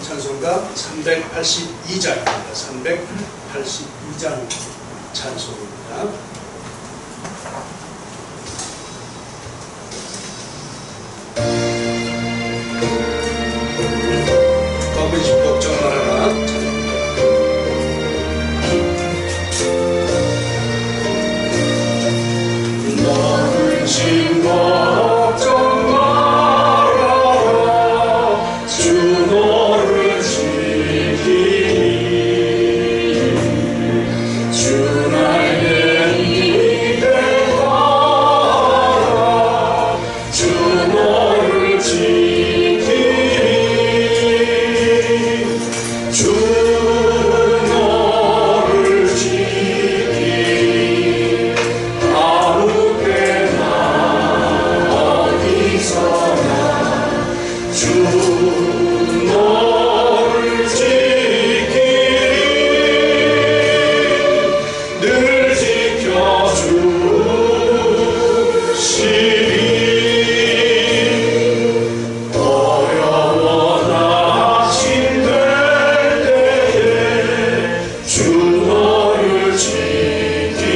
찬송가 382장입니다. 382장 찬송입니다. 아버지 걱정 말아라. 너는 진 걱정 말아라. 주 너를 지키리. 주 나의 입에 따라. 주 너를 지키리. 주 너를 지키리. 아무 때나 어디서나 주 너를 지키리. 늘 지켜주시리. 어려워 나침될 때에 주 너를 지키리.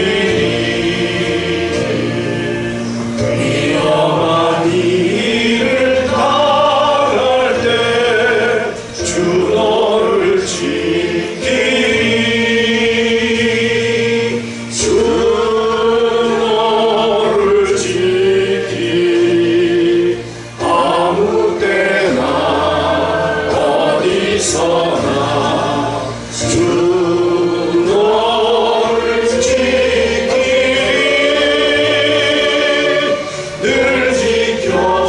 위험한 일을 당할 때 주 너를 지키리. 주 너를 지키리. 아무 때나 어디서나 주 너를 지키리. 늘 지켜주시리.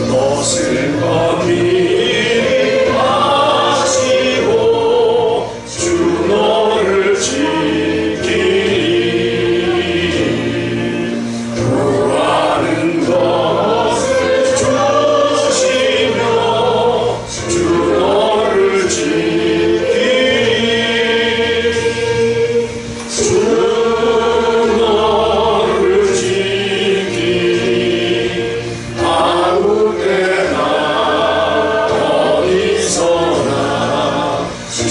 것을 미리 아시고 주 너를 지키리. 구하는 것을 주시며 주 너를 지키리. 주 너를 지키리. 아무 때나 어디서나 주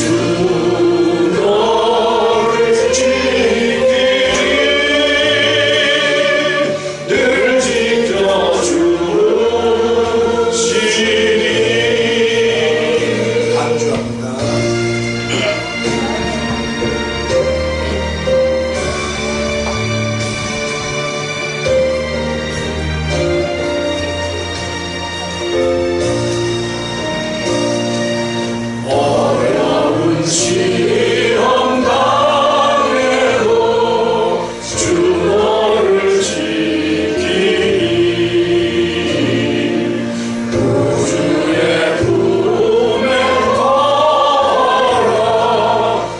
너를 지키리. 늘 지켜주시리. 간주합니다. 어려운 시험 당해도 주 너를 지키리. 우주의 품에 걸어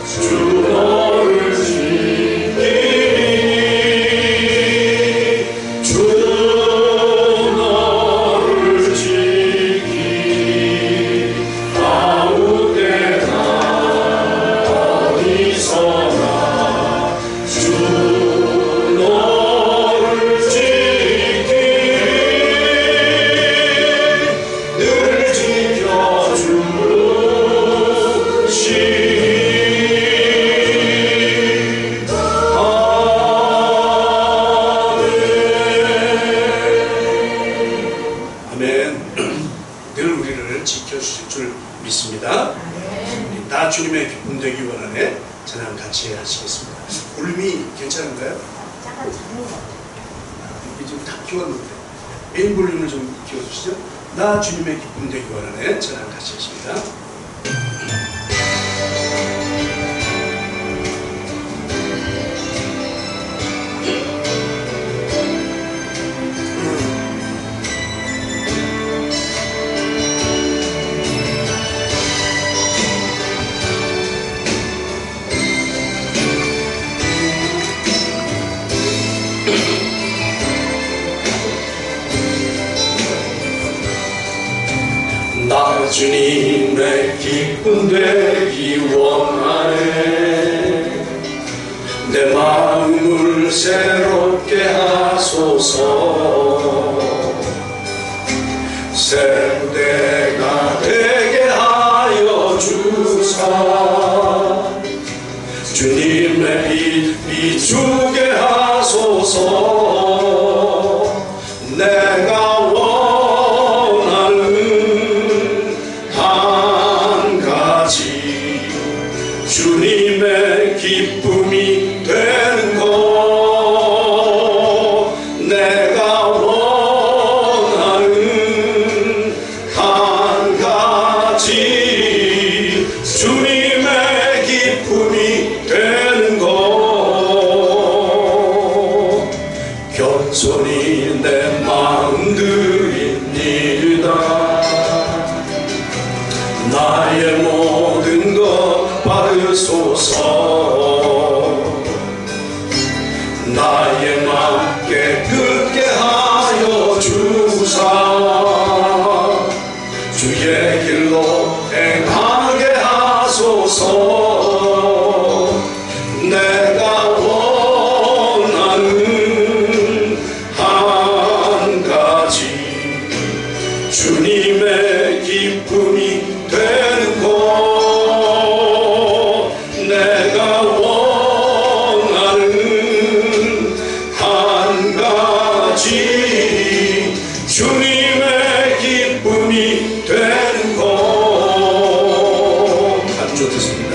주 너를 지키리. 주 너를 지키리. 아무 때나 어디서나 주 너를 지키리. 늘 지켜주시리. 아멘. 늘 우리를 지켜주실 줄 믿습니다. 우리 다 주님의 기쁨 되기 원하네. 찬양 같이 하시겠습니다. 볼륨이 괜찮은가요? 약간 작은 것 같아요. 이게 지금 다 키웠는데 메인 볼륨을 좀 키워주시죠. 나 주님의 기쁨 되기 원하네. 찬양 같이 하십니다. 나 주님의 기쁨 되기 원하네. 내 마음을 새롭게 하소서. 새 부대가 되게 하여 주사 주님의 빛 비추게 하소서 내가 원하는 한 가지 주님의 기쁨이 되는 것 내가 원하는 한 가지 주님의 기쁨이 되는 것 겸손히 내 마음 드립니다 나의 모든 것 받으소서 나의 마음 깨끗게 하여 주사 주의 길로 행하게 하소서 내가 원하는 한 가지 주님의 기쁨이 되는 것 내가 원하는 한 가지 주님의 기쁨이 되는 것 아주 좋습니다.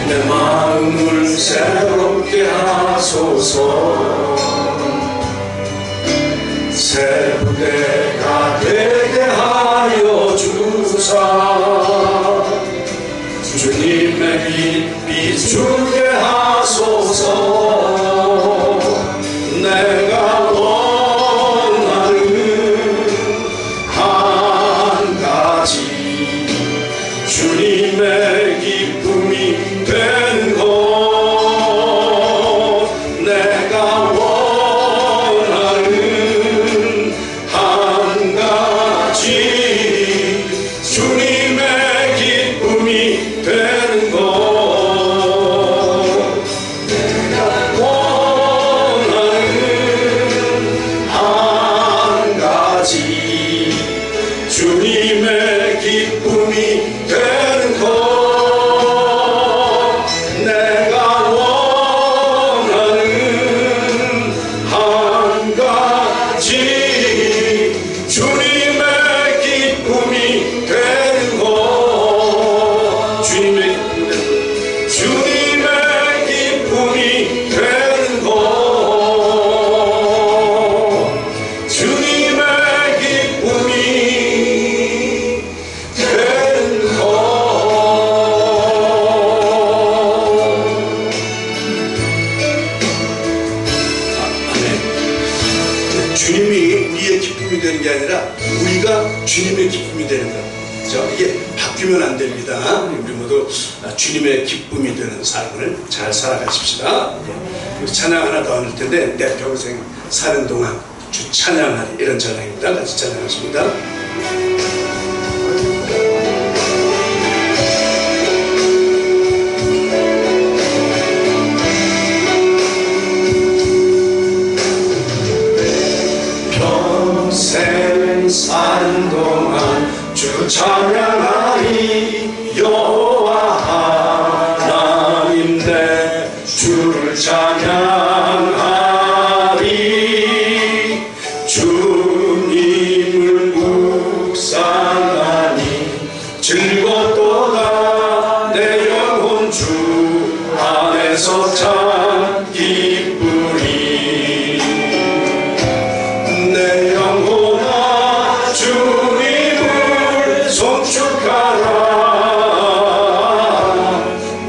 내 마음을 새롭게 하소서 새 부대가 되게 하여 주사 주님의 빛 비추게 하소서 내가 원하는 한 가지 주님의 기쁨이 되는 것 내가 원하는 한 가지 주님의 기쁨이 되는 것 내가 원하는 한 가지 주님의 기쁨이 되는 것 내가 원하는 한 가지 주님의 기쁨이 되는 것 주님의 기쁨이 되는 것 주님의 기쁨이 되는 것 아멘. 주님이 우리의 기쁨이 되는 게 아니라 우리가 주님의 기쁨이 되는 것 이게 바뀌면 안 됩니다. 우리 모두 주님의 기쁨이 되는 삶을 잘 살아가십시다. 우리 찬양 하나 더 할 텐데 내 평생 사는 동안 주 찬양하리 이런 찬양입니다. 같이 찬양하십니다. 평생 사는 동안 주 찬양하리 여호와 하나님 내 주를 찬양하리 주님을 묵상하니 즐겁도다 내 영혼 주 안에서 참 기쁘리 내 영혼아 주님을 송축하라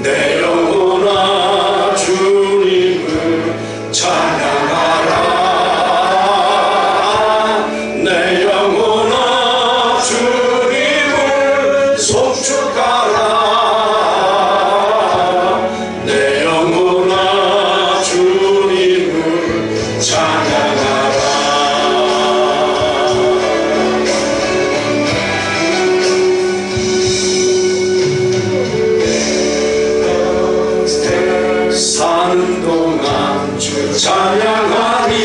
내 영혼아 주님을 찬양하라 사는 동안 주 찬양하리.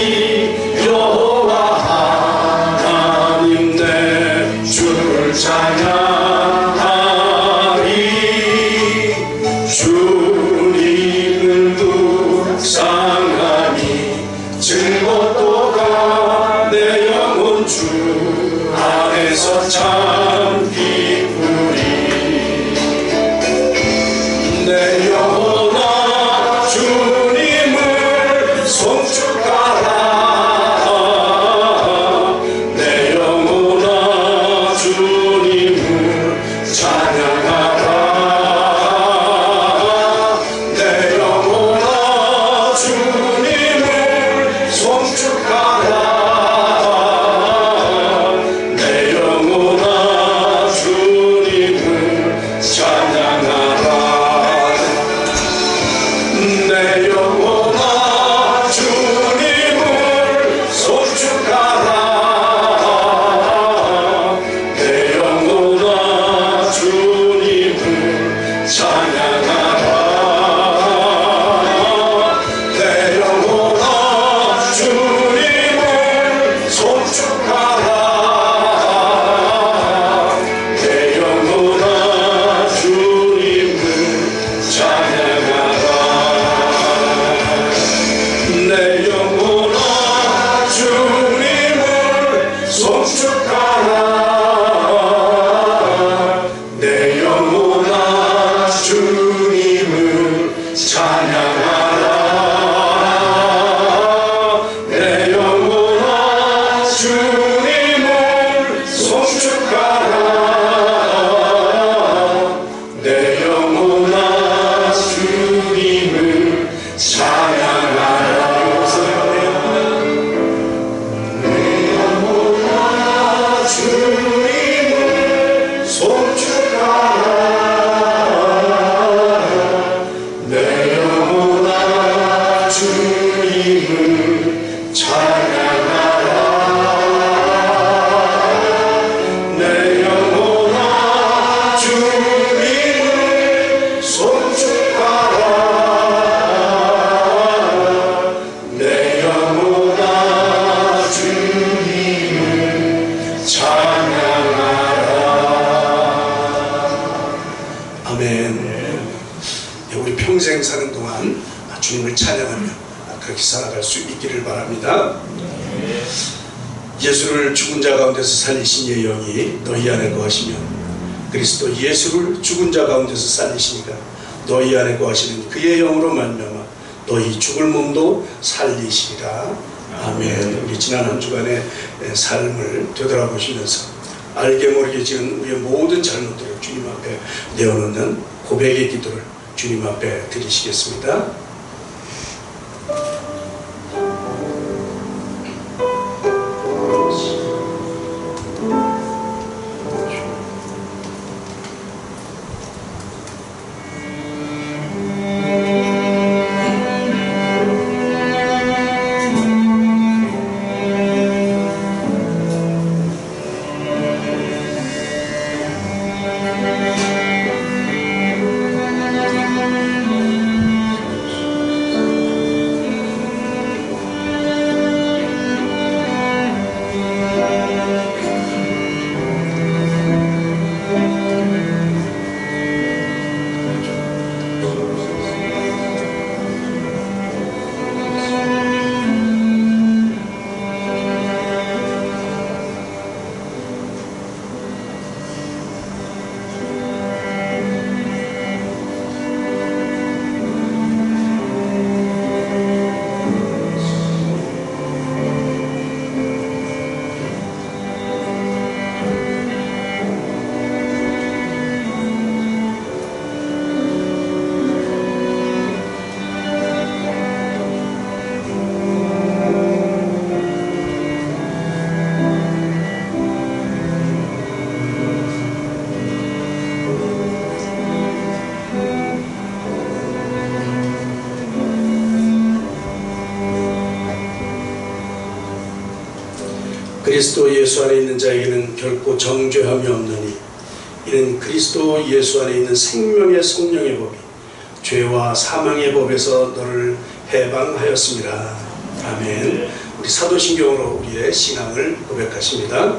여호와 하나님 내 주를 찬양하리. 주님을 묵상하니 즐겁도다. 내 영혼 주 안에서 참 기쁘리. 내 영혼아 주님을 송축하라. 내 영혼아 주님을 찬양하라. 내 영혼아 주님을 송축하라. 내 영혼아 주님을 찬양하라. 내 영혼아 주님을 송축하라. 내 영혼아 주님을 찬양하라. 내 영혼아 주님을 송축하라. 내 영혼아 주님을 찬양하라. 내 영혼아 주님을 송축하라. 내 영혼아 주님을 찬양하라. 내 영혼아 주님을 송축하라. 내 영혼아 주님을 찬양하라. 주님을 송축하라. 내 영혼아 주님을 찬양하라. 내 영혼아 주님을 송축하라. 내 영혼아 주님을 찬양하라. 아멘. 우리 평생 사는 동안 주님을 찬양하며 그렇게 살아갈 수 있기를 바랍니다. 예수를 죽은 자 가운데서 살리신 이의 영이 너희 안에 거하시며 그리스도 예수를 죽은 자 가운데서 살리시니까 너희 안에 거하시는 그의 영으로 말미암아 너희 죽을 몸도 살리시리라. 아멘. 우리 지난 한 주간의 삶을 되돌아보시면서 알게 모르게 지은 우리의 모든 잘못들을 주님 앞에 내어놓는 고백의 기도를 주님 앞에 드리시겠습니다. 그리스도 예수 안에 있는 자에게는 결코 정죄함이 없느니 이는 그리스도 예수 안에 있는 생명의 성령의 법이 죄와 사망의 법에서 너를 해방하였습니다. 아멘. 우리 사도신경으로 우리의 신앙을 고백하십니다.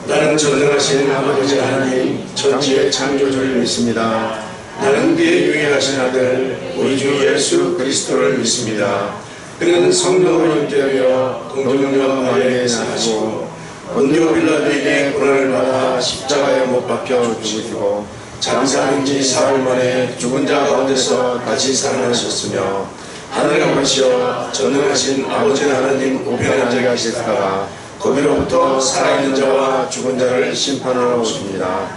나는 전능하신 아버지 하나님 전지의 창조주를 믿습니다. 나는 그의 유일하신 아들 우리 주 예수 그리스도를 믿습니다. 그는 성령으로 성령으로 잉태하여 동정녀 마리아에 나시고 본디오 빌라도에게 고난을 받아 십자가에 못 박혀 죽으시고 장사한 지 사흘 만에 죽은 자 가운데서 다시 살아나셨으며 하늘에 가시어 전능하신 아버지 하나님 우편에 앉아 계시다가 거기로부터 살아있는 자와 죽은 자를 심판하러 오십니다.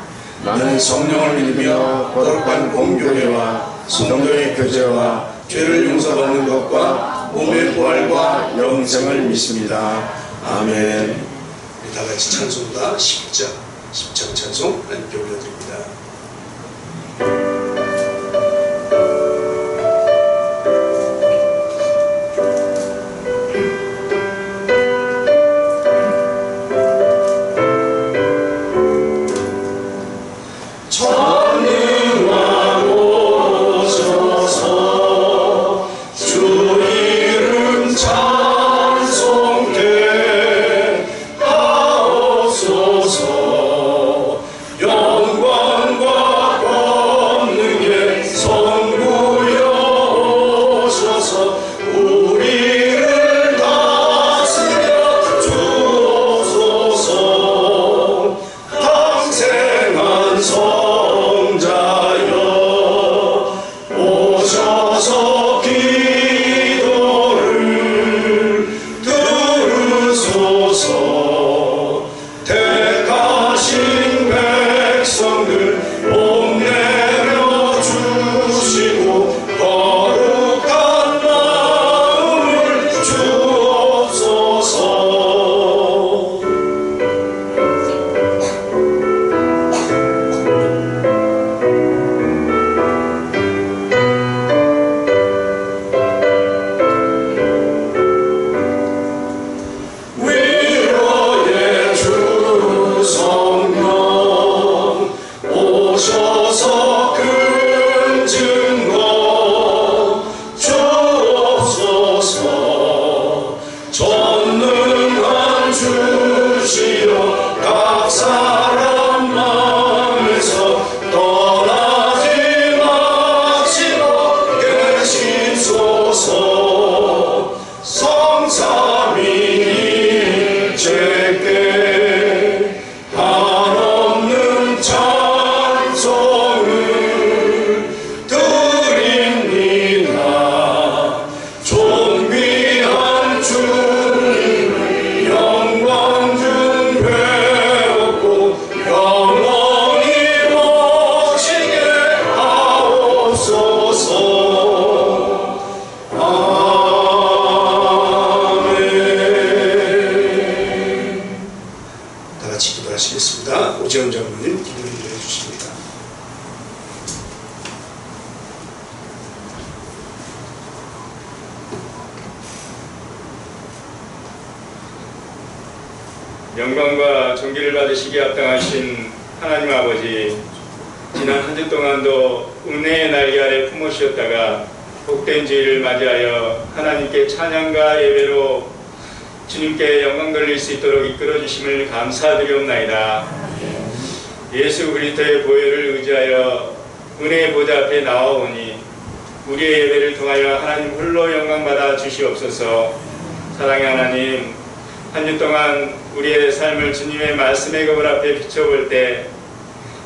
나는 성령을 믿으며 거룩한 공교회와 성도의 교제와 죄를 용서받는 것과 몸의 부활과 영생을 믿습니다. 아멘. 우리 다 같이 찬송가 10장 찬송 하나님께 올려드립니다. 오재훈 장로님 기도를 해주십니다. 영광과 존귀를 받으시기에 합당하신 하나님 아버지, 지난 한 주 동안도 은혜의 날개 아래 품으셨다가 복된 주일을 맞이하여 하나님께 찬양과 예배로 주님께 영광 돌릴 수 있도록 이끌어 주심을 감사드리옵나이다. 예수 그리스도의 보혈을 의지하여 은혜의 보좌 앞에 나와오니 우리의 예배를 통하여 하나님 홀로 영광 받아 주시옵소서. 사랑의 하나님, 한 주 동안 우리의 삶을 주님의 말씀의 거울 앞에 비춰볼 때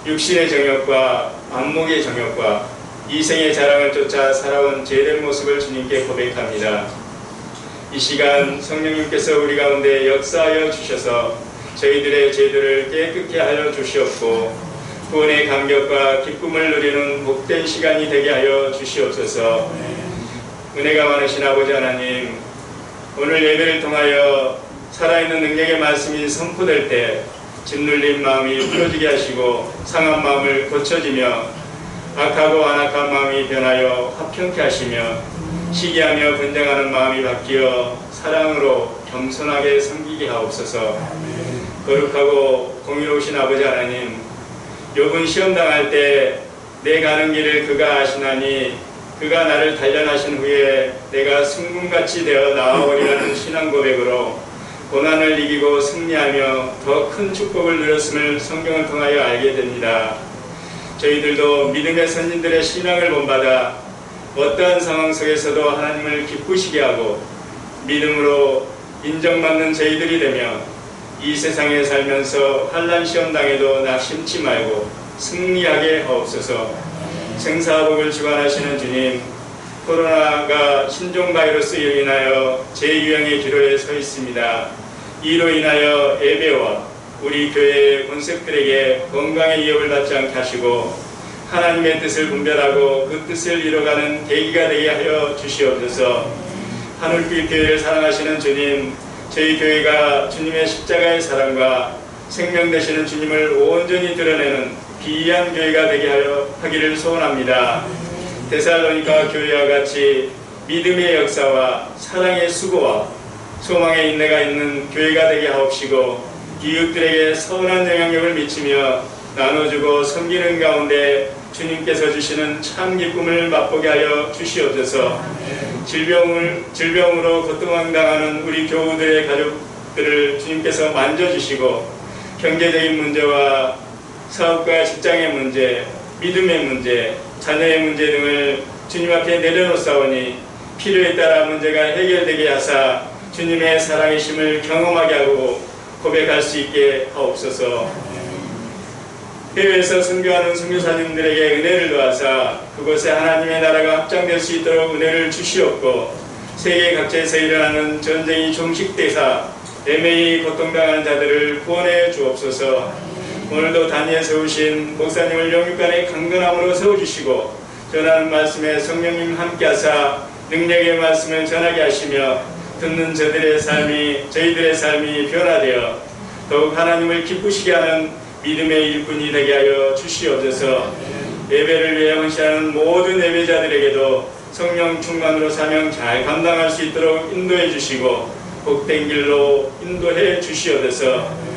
육신의 정욕과 안목의 정욕과 이생의 자랑을 쫓아 살아온 죄된 모습을 주님께 고백합니다. 이 시간 성령님께서 우리 가운데 역사하여 주셔서 저희들의 죄들을 깨끗게 하여 주시옵고 구원의 감격과 기쁨을 누리는 복된 시간이 되게 하여 주시옵소서. 은혜가 많으신 아버지 하나님, 오늘 예배를 통하여 살아있는 능력의 말씀이 선포될 때 짓눌린 마음이 풀어지게 하시고 상한 마음을 고쳐지며 악하고 안악한 마음이 변하여 화평케 하시며 시기하며 분쟁하는 마음이 바뀌어 사랑으로 겸손하게 섬기게 하옵소서. 거룩하고 공의로우신 아버지 하나님, 욥은 시험당할 때 내 가는 길을 그가 아시나니 그가 나를 단련하신 후에 내가 승군같이 되어 나아오리라는 신앙 고백으로 고난을 이기고 승리하며 더 큰 축복을 누렸음을 성경을 통하여 알게 됩니다. 저희들도 믿음의 선진들의 신앙을 본받아 어떠한 상황 속에서도 하나님을 기쁘시게 하고 믿음으로 인정받는 저희들이 되며 이 세상에 살면서 환난 시험 당해도 낙심치 말고 승리하게 하옵소서. 생사복을 주관하시는 주님, 코로나가 신종 바이러스로 인하여 재유행의 기로에 서 있습니다. 이로 인하여 예배와 우리 교회의 권색들에게 건강의 위협을 받지 않게 하시고 하나님의 뜻을 분별하고 그 뜻을 이뤄가는 계기가 되게 하여 주시옵소서. 하늘빛 교회를 사랑하시는 주님, 저희 교회가 주님의 십자가의 사랑과 생명 되시는 주님을 온전히 드러내는 귀한 교회가 되게 하기를 소원합니다. 데살로니가 교회와 같이 믿음의 역사와 사랑의 수고와 소망의 인내가 있는 교회가 되게 하옵시고 이웃들에게 선한 영향력을 미치며 나눠주고 섬기는 가운데 주님께서 주시는 참 기쁨을 맛보게 하여 주시옵소서. 질병으로 고통당하는 우리 교우들의 가족들을 주님께서 만져주시고 경제적인 문제와 사업과 직장의 문제, 믿음의 문제, 자녀의 문제 등을 주님 앞에 내려놓사오니 필요에 따라 문제가 해결되게 하사 주님의 사랑이심을 경험하게 하고 고백할 수 있게 하옵소서. 해외에서 선교하는 선교사님들에게 은혜를 더하사 그곳에 하나님의 나라가 확장될 수 있도록 은혜를 주시옵고 세계 각지에서 일어나는 전쟁이 종식되사 애매히 고통당하는 자들을 구원해 주옵소서. 오늘도 단위에 세우신 목사님을 영육간의 강건함으로 세워주시고 전하는 말씀에 성령님 함께하사 능력의 말씀을 전하게 하시며 듣는 저희들의 삶이 변화되어 더욱 하나님을 기쁘시게 하는 믿음의 일꾼이 되게 하여 주시옵소서. 예배를 위해 헌신하는 모든 예배자들에게도 성령 충만으로 사명 잘 감당할 수 있도록 인도해 주시고 복된 길로 인도해 주시옵소서.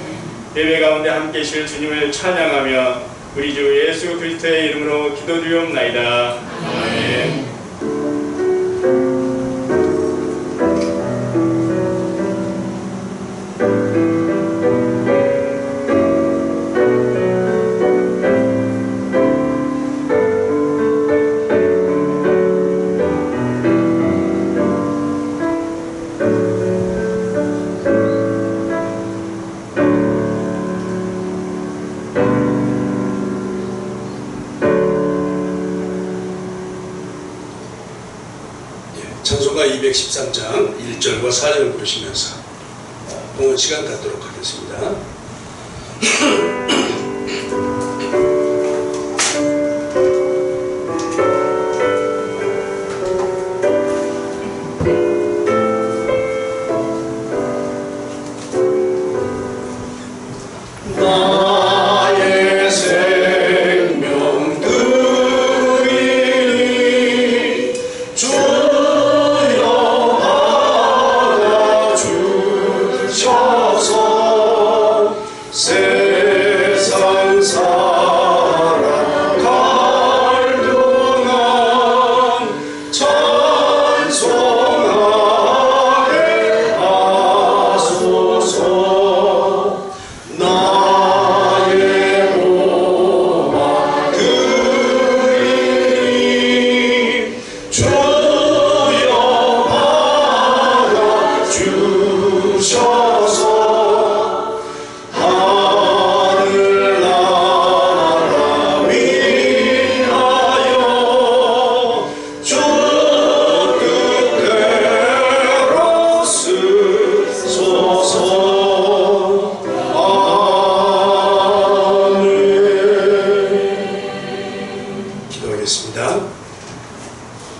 예배 가운데 함께 계실 주님을 찬양하며 우리 주 예수 그리스도의 이름으로 기도드리옵나이다. 아멘. 찬송가 213장 1절과 4절을 부르시면서 봉헌 시간 갖도록 하겠습니다.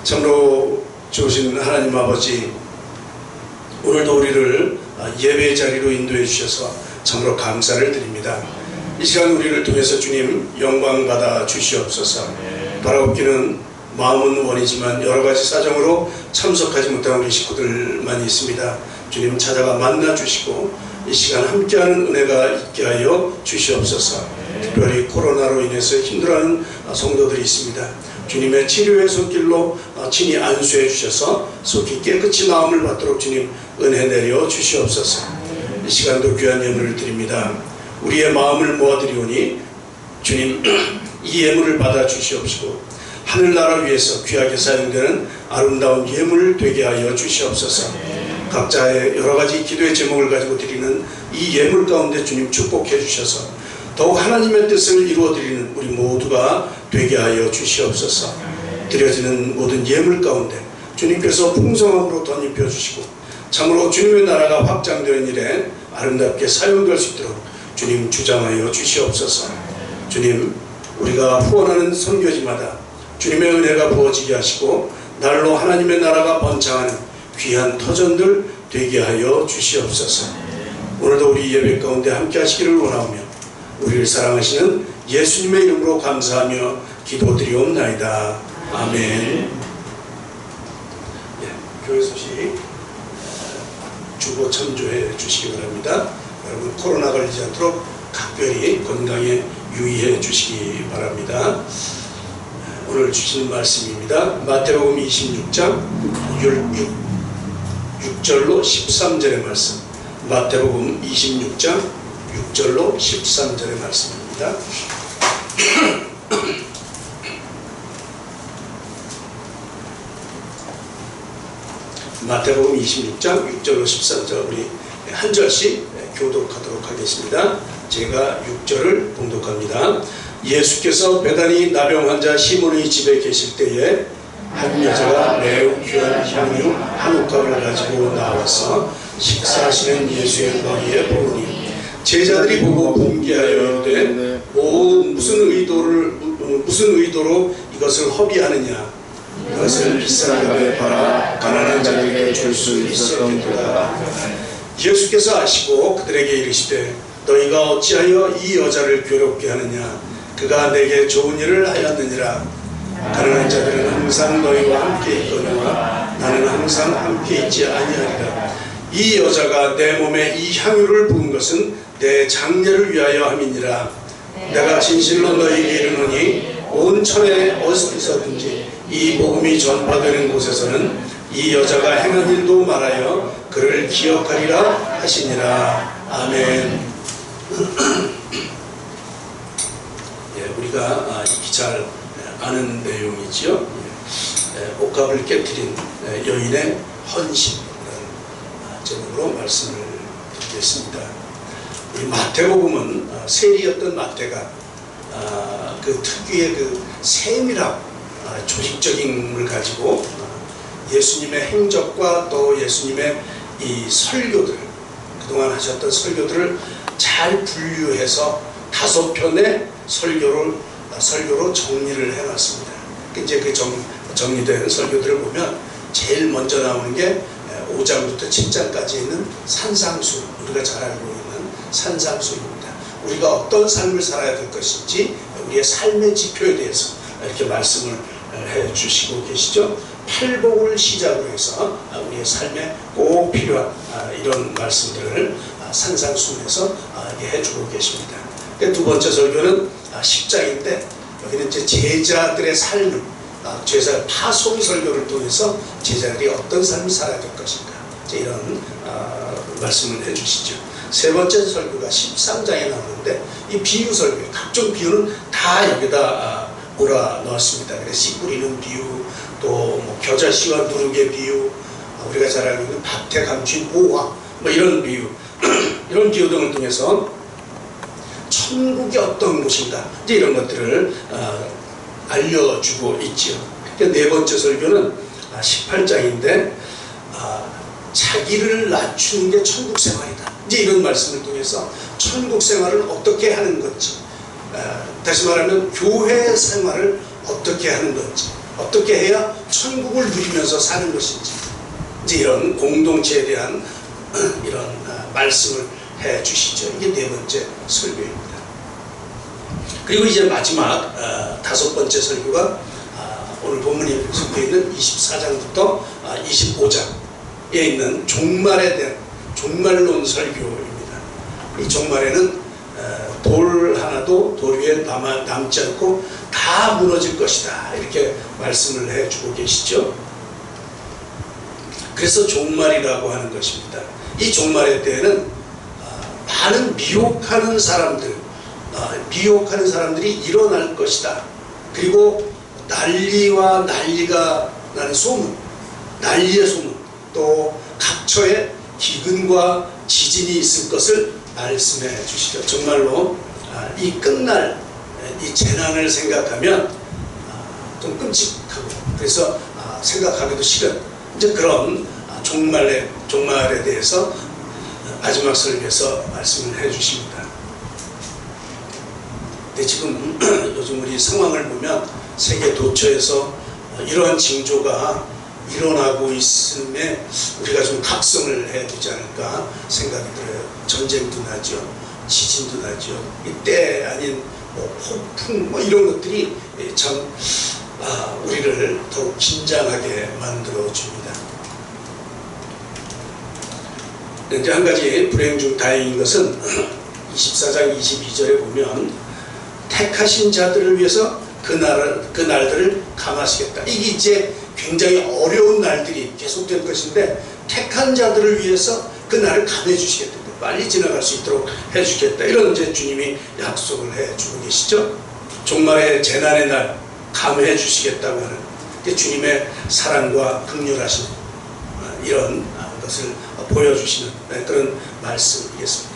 참으로 좋으신 하나님 아버지, 오늘도 우리를 예배의 자리로 인도해 주셔서 참으로 감사를 드립니다. 이 시간 우리를 통해서 주님 영광 받아 주시옵소서. 바라옵기는 마음은 원이지만 여러 가지 사정으로 참석하지 못한 우리 식구들만 있습니다. 주님 찾아가 만나 주시고 이 시간 함께하는 은혜가 있게 하여 주시옵소서. 특별히 코로나로 인해서 힘들어하는 성도들이 있습니다. 주님의 치료의 손길로 친히 안수해 주셔서 속히 깨끗이 나음을 받도록 주님 은혜 내려 주시옵소서. 이 시간도 귀한 예물을 드립니다. 우리의 마음을 모아드리오니 주님 이 예물을 받아 주시옵시고 하늘나라 위에서 귀하게 사용되는 아름다운 예물 되게 하여 주시옵소서. 각자의 여러가지 기도의 제목을 가지고 드리는 이 예물 가운데 주님 축복해 주셔서 더욱 하나님의 뜻을 이루어드리는 우리 모두가 되게 하여 주시옵소서. 드려지는 모든 예물 가운데 주님께서 풍성함으로 덧입혀 주시고 참으로 주님의 나라가 확장되는 일에 아름답게 사용될 수 있도록 주님 주장하여 주시옵소서. 주님 우리가 후원하는 선교지마다 주님의 은혜가 부어지게 하시고 날로 하나님의 나라가 번창하는 귀한 터전들 되게 하여 주시옵소서. 오늘도 우리 예배 가운데 함께 하시기를 원하오며 우리를 사랑하시는 예수님의 이름으로 감사하며 기도드리옵나이다. 아멘. 교회 소식 주보 참조해 주시기 바랍니다. 여러분 코로나 걸리지 않도록 각별히 건강에 유의해 주시기 바랍니다. 오늘 주시는 말씀입니다. 마태복음 26장 6절로 13절의 말씀. 마태복음 26장 6절로 13절의 말씀입니다. 마태복음 26장 6절로 13절 우리 한 절씩 교독하도록 하겠습니다. 제가 6절을 봉독합니다. 예수께서 베다니 나병 환자 시몬의 집에 계실 때에 한 여자가 매우 귀한 향유 한 옥합을 가지고 나와서 식사하시는 예수의 머리에 보니 제자들이 보고 분개하여 이르되 무슨 의도로 이것을 허비하느냐. 이것을 비싼 값에 팔아 가난한 자에게 줄 수 있었던 도다. 예수께서 아시고 그들에게 이르시되 너희가 어찌하여 이 여자를 괴롭게 하느냐. 그가 내게 좋은 일을 하였느니라. 가난한 자들은 항상 너희와 함께 있거니와 나는 항상 함께 있지 아니하리라. 이 여자가 내 몸에 이 향유를 부은 것은 내 장례를 위하여 함이니라. 내가 진실로 너희에게 이르노니 온 천에 어디서든지 이 복음이 전파되는 곳에서는 이 여자가 행한 일도 말하여 그를 기억하리라 하시니라. 아멘. 우리가 익히 잘 아는 내용이지요. 옥합을 깨뜨린 여인의 헌신이라는 제목으로 말씀을 드리겠습니다. 우리 마태복음은 세리였던 마태가 그 특유의 그 세밀하고 조직적인을 가지고 예수님의 행적과 또 예수님의 이 설교들, 그동안 하셨던 설교들을 잘 분류해서 5편의 설교로 정리를 해놨습니다. 이제 그 정리된 설교들을 보면 제일 먼저 나오는 게 5장부터 7장까지 있는 산상수, 우리가 잘 알고 있는 산상수입니다. 우리가 어떤 삶을 살아야 될 것인지 우리의 삶의 지표에 대해서 이렇게 말씀을 해주시고 계시죠. 팔복을 시작으로 해서 우리의 삶에 꼭 필요한 이런 말씀들을 산상수에서 해주고 계십니다. 두 번째 설교는 10장인데 여기는 이제 제자들의 삶을 제자 파송 설교를 통해서 제자들이 어떤 삶을 살아야 될 것인가 이런 말씀을 해주시죠. 세 번째 설교가 13장에 나오는데 이 비유 설교, 각종 비유는 다 여기다 몰아 넣었습니다. 그래서 씨 뿌리는 비유, 또 뭐 겨자씨와 누룩의 비유, 우리가 잘 알고 있는 밭에 감춘 오화, 뭐 이런 비유, 이런 비유 등을 통해서 천국이 어떤 곳인가 이제 이런 것들을 알려주고 있지요. 네 번째 설교는 18장인데 자기를 낮추는 게 천국 생활이다. 이제 이런 말씀을 통해서 천국 생활을 어떻게 하는 건지, 다시 말하면 교회 생활을 어떻게 하는 건지, 어떻게 해야 천국을 누리면서 사는 것인지, 이제 이런 공동체에 대한 이런 말씀을 해 주시죠. 이게 네 번째 설교입니다. 그리고 이제 마지막 5번째 설교가 오늘 본문에 속해 있는 24장부터 25장에 있는 종말에 대한 종말론 설교입니다. 이 종말에는 돌 하나도 돌 위에 남지 않고 다 무너질 것이다. 이렇게 말씀을 해주고 계시죠. 그래서 종말이라고 하는 것입니다. 이 종말의 때에는 많은 미혹하는 사람들이 일어날 것이다. 그리고 난리와 난리가 나는 소문, 난리의 소문, 또 각처에 기근과 지진이 있을 것을 말씀해 주시죠. 정말로 이 끝날 이 재난을 생각하면 좀 끔찍하고, 그래서 생각하기도 싫은 이제 그런 종말에 대해서 마지막 설교에서 말씀을 해 주십니다. 근데 지금 요즘 우리 상황을 보면 세계 도처에서 이러한 징조가 일어나고 있음에 우리가 좀 각성을 해야 되지 않을까 생각이 들어요. 전쟁도 나죠, 지진도 나죠, 이때 아닌 폭풍 이런 것들이 참 우리를 더욱 긴장하게 만들어 줍니다. 이제 한 가지 불행 중 다행인 것은 24장 22절에 보면 택하신 자들을 위해서 그 날들을 감하시겠다. 이게 이제 굉장히 어려운 날들이 계속될 것인데 택한 자들을 위해서 그 날을 감해 주시겠다. 빨리 지나갈 수 있도록 해주겠다. 이런 이제 주님이 약속을 해주고 계시죠. 종말의 재난의 날 감해 주시겠다고 하는 주님의 사랑과 긍휼하심, 이런 것을 보여주시는 그런 말씀이겠습니다.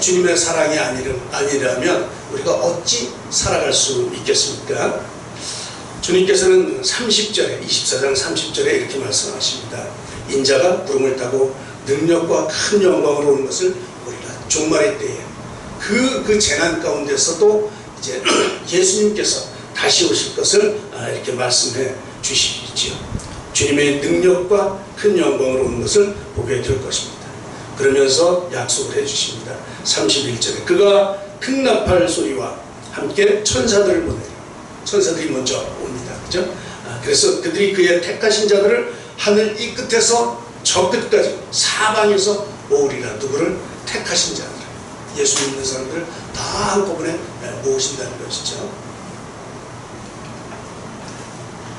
주님의 사랑이 아니라면 우리가 어찌 살아갈 수 있겠습니까? 주님께서는 30절에 24장 30절에 이렇게 말씀하십니다. 인자가 구름을 타고 능력과 큰 영광으로 오는 것을 보리라. 종말의 때에 그 재난 가운데서도 이제 예수님께서 다시 오실 것을 이렇게 말씀해 주시지요. 주님의 능력과 큰 영광으로 오는 것을 보게 될 것입니다. 그러면서 약속을 해 주십니다. 31절에 그가 큰 나팔 소리와 함께 천사들을 보내요. 천사들이 먼저 옵니다. 그죠? 그래서 그들이 그의 택하신 자들을 하늘 이 끝에서 저 끝까지 사방에서 모으리라. 누구를? 택하신 자들, 예수 믿는 사람들을 다 한꺼번에 모으신다는 것이죠.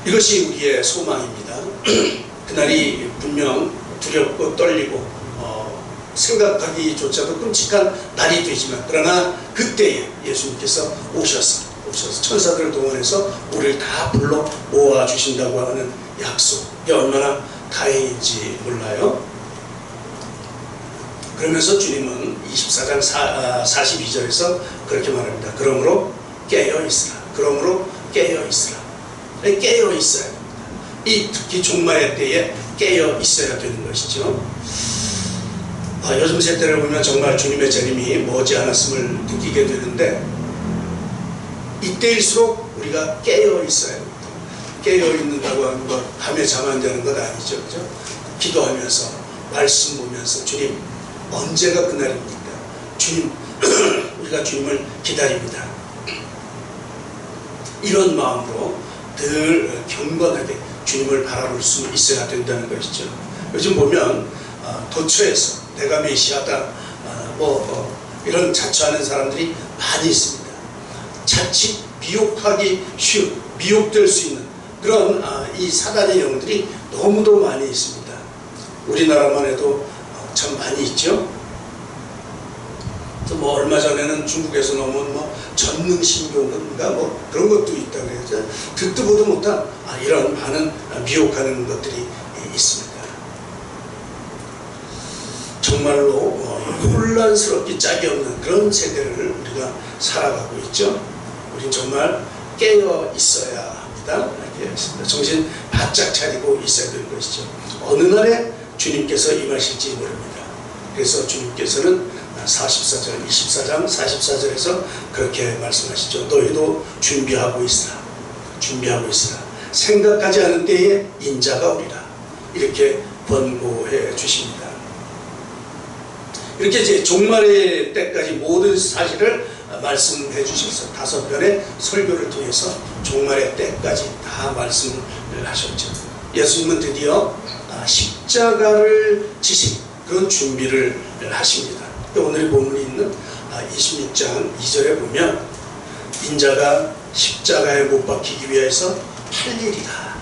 이것이 우리의 소망입니다. 그날이 분명 두렵고 떨리고 생각하기조차도 끔찍한 날이 되지만, 그러나 그때에 예수님께서 오셔서 천사들을 동원해서 우리를 다 불러 모아주신다고 하는 약속, 이게 얼마나 다행인지 몰라요. 그러면서 주님은 24장 42절에서 그렇게 말합니다. 그러므로 깨어있으라. 그러므로 깨어있으라. 깨어있어야 됩니다. 특히 종말의 때에 깨어있어야 되는 것이죠. 요즘 세대를 보면 정말 주님의 재림이 머지않았음을 느끼게 되는데, 이때일수록 우리가 깨어있어야 됩니다. 깨어있는다고 하는 것, 밤에 잠 안 자는 것 아니죠. 그죠? 기도하면서, 말씀 보면서, 주님, 언제가 그날입니까? 주님, 우리가 주님을 기다립니다. 이런 마음으로 늘 경건하게 주님을 바라볼 수 있어야 된다는 것이죠. 요즘 보면 도처에서 내가 메시아다 이런 자처하는 사람들이 많이 있습니다. 자칫 미혹될 수 있는 그런 이 사단의 영들이 너무도 많이 있습니다. 우리나라만 해도 참 많이 있죠. 또 얼마 전에는 중국에서 넘은 전능신교인가 그런 것도 있다고 해서 듣도 보도 못한 이런 많은 미혹하는 것들이 있습니다. 정말로 혼란스럽기 짝이 없는 그런 세대를 우리가 살아가고 있죠. 우린 정말 깨어 있어야 합니다. 정신 바짝 차리고 있어야 되는 것이죠. 어느 날에 주님께서 임하실지 모릅니다. 그래서 주님께서는 24장 44절에서 그렇게 말씀하시죠. 너희도 준비하고 있으라. 생각하지 않은 때에 인자가 오리라. 이렇게 권고해 주십니다. 이렇게 이제 종말의 때까지 모든 사실을 말씀해 주셔서 5편의 설교를 통해서 종말의 때까지 다 말씀을 하셨죠. 예수님은 드디어 십자가를 지신 그런 준비를 하십니다. 오늘의 본문이 있는 26장 2절에 보면 인자가 십자가에 못 박히기 위해서 팔리리라.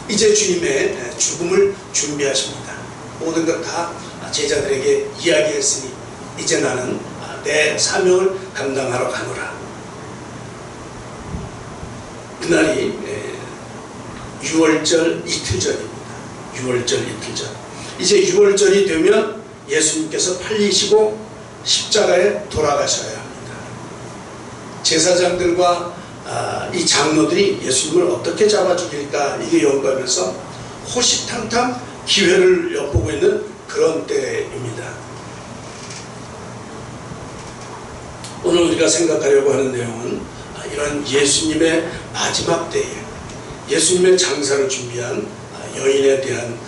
이제 주님의 죽음을 준비하십니다. 모든 것 다 제자들에게 이야기했으니 이제 나는 내 사명을 감당하러 가노라. 그날이 6월절 이틀 전입니다. 6월절 이틀 전. 이제 6월절이 되면 예수님께서 팔리시고 십자가에 돌아가셔야 합니다. 제사장들과 이 장로들이 예수님을 어떻게 잡아 죽일까 이게 연구하면서 호시탐탐 기회를 엿보고 있는 그런 때입니다. 오늘 우리가 생각하려고 하는 내용은 이런 예수님의 마지막 때에 예수님의 장사를 준비한 여인에 대한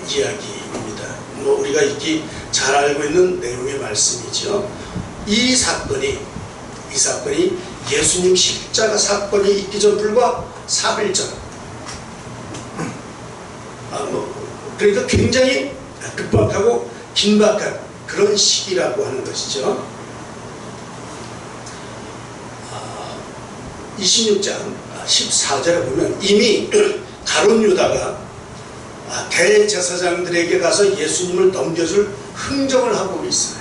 이야기입니다. 우리가 익히 잘 알고 있는 내용의 말씀이죠. 이 사건이 예수님 십자가 사건이 있기 전 불과 4일 전. 그러니까 굉장히 급박하고 긴박한 그런 시기라고 하는 것이죠. 26장 14절에 보면 이미 가룟 유다가 대제사장들에게 가서 예수님을 넘겨줄 흥정을 하고 있어요.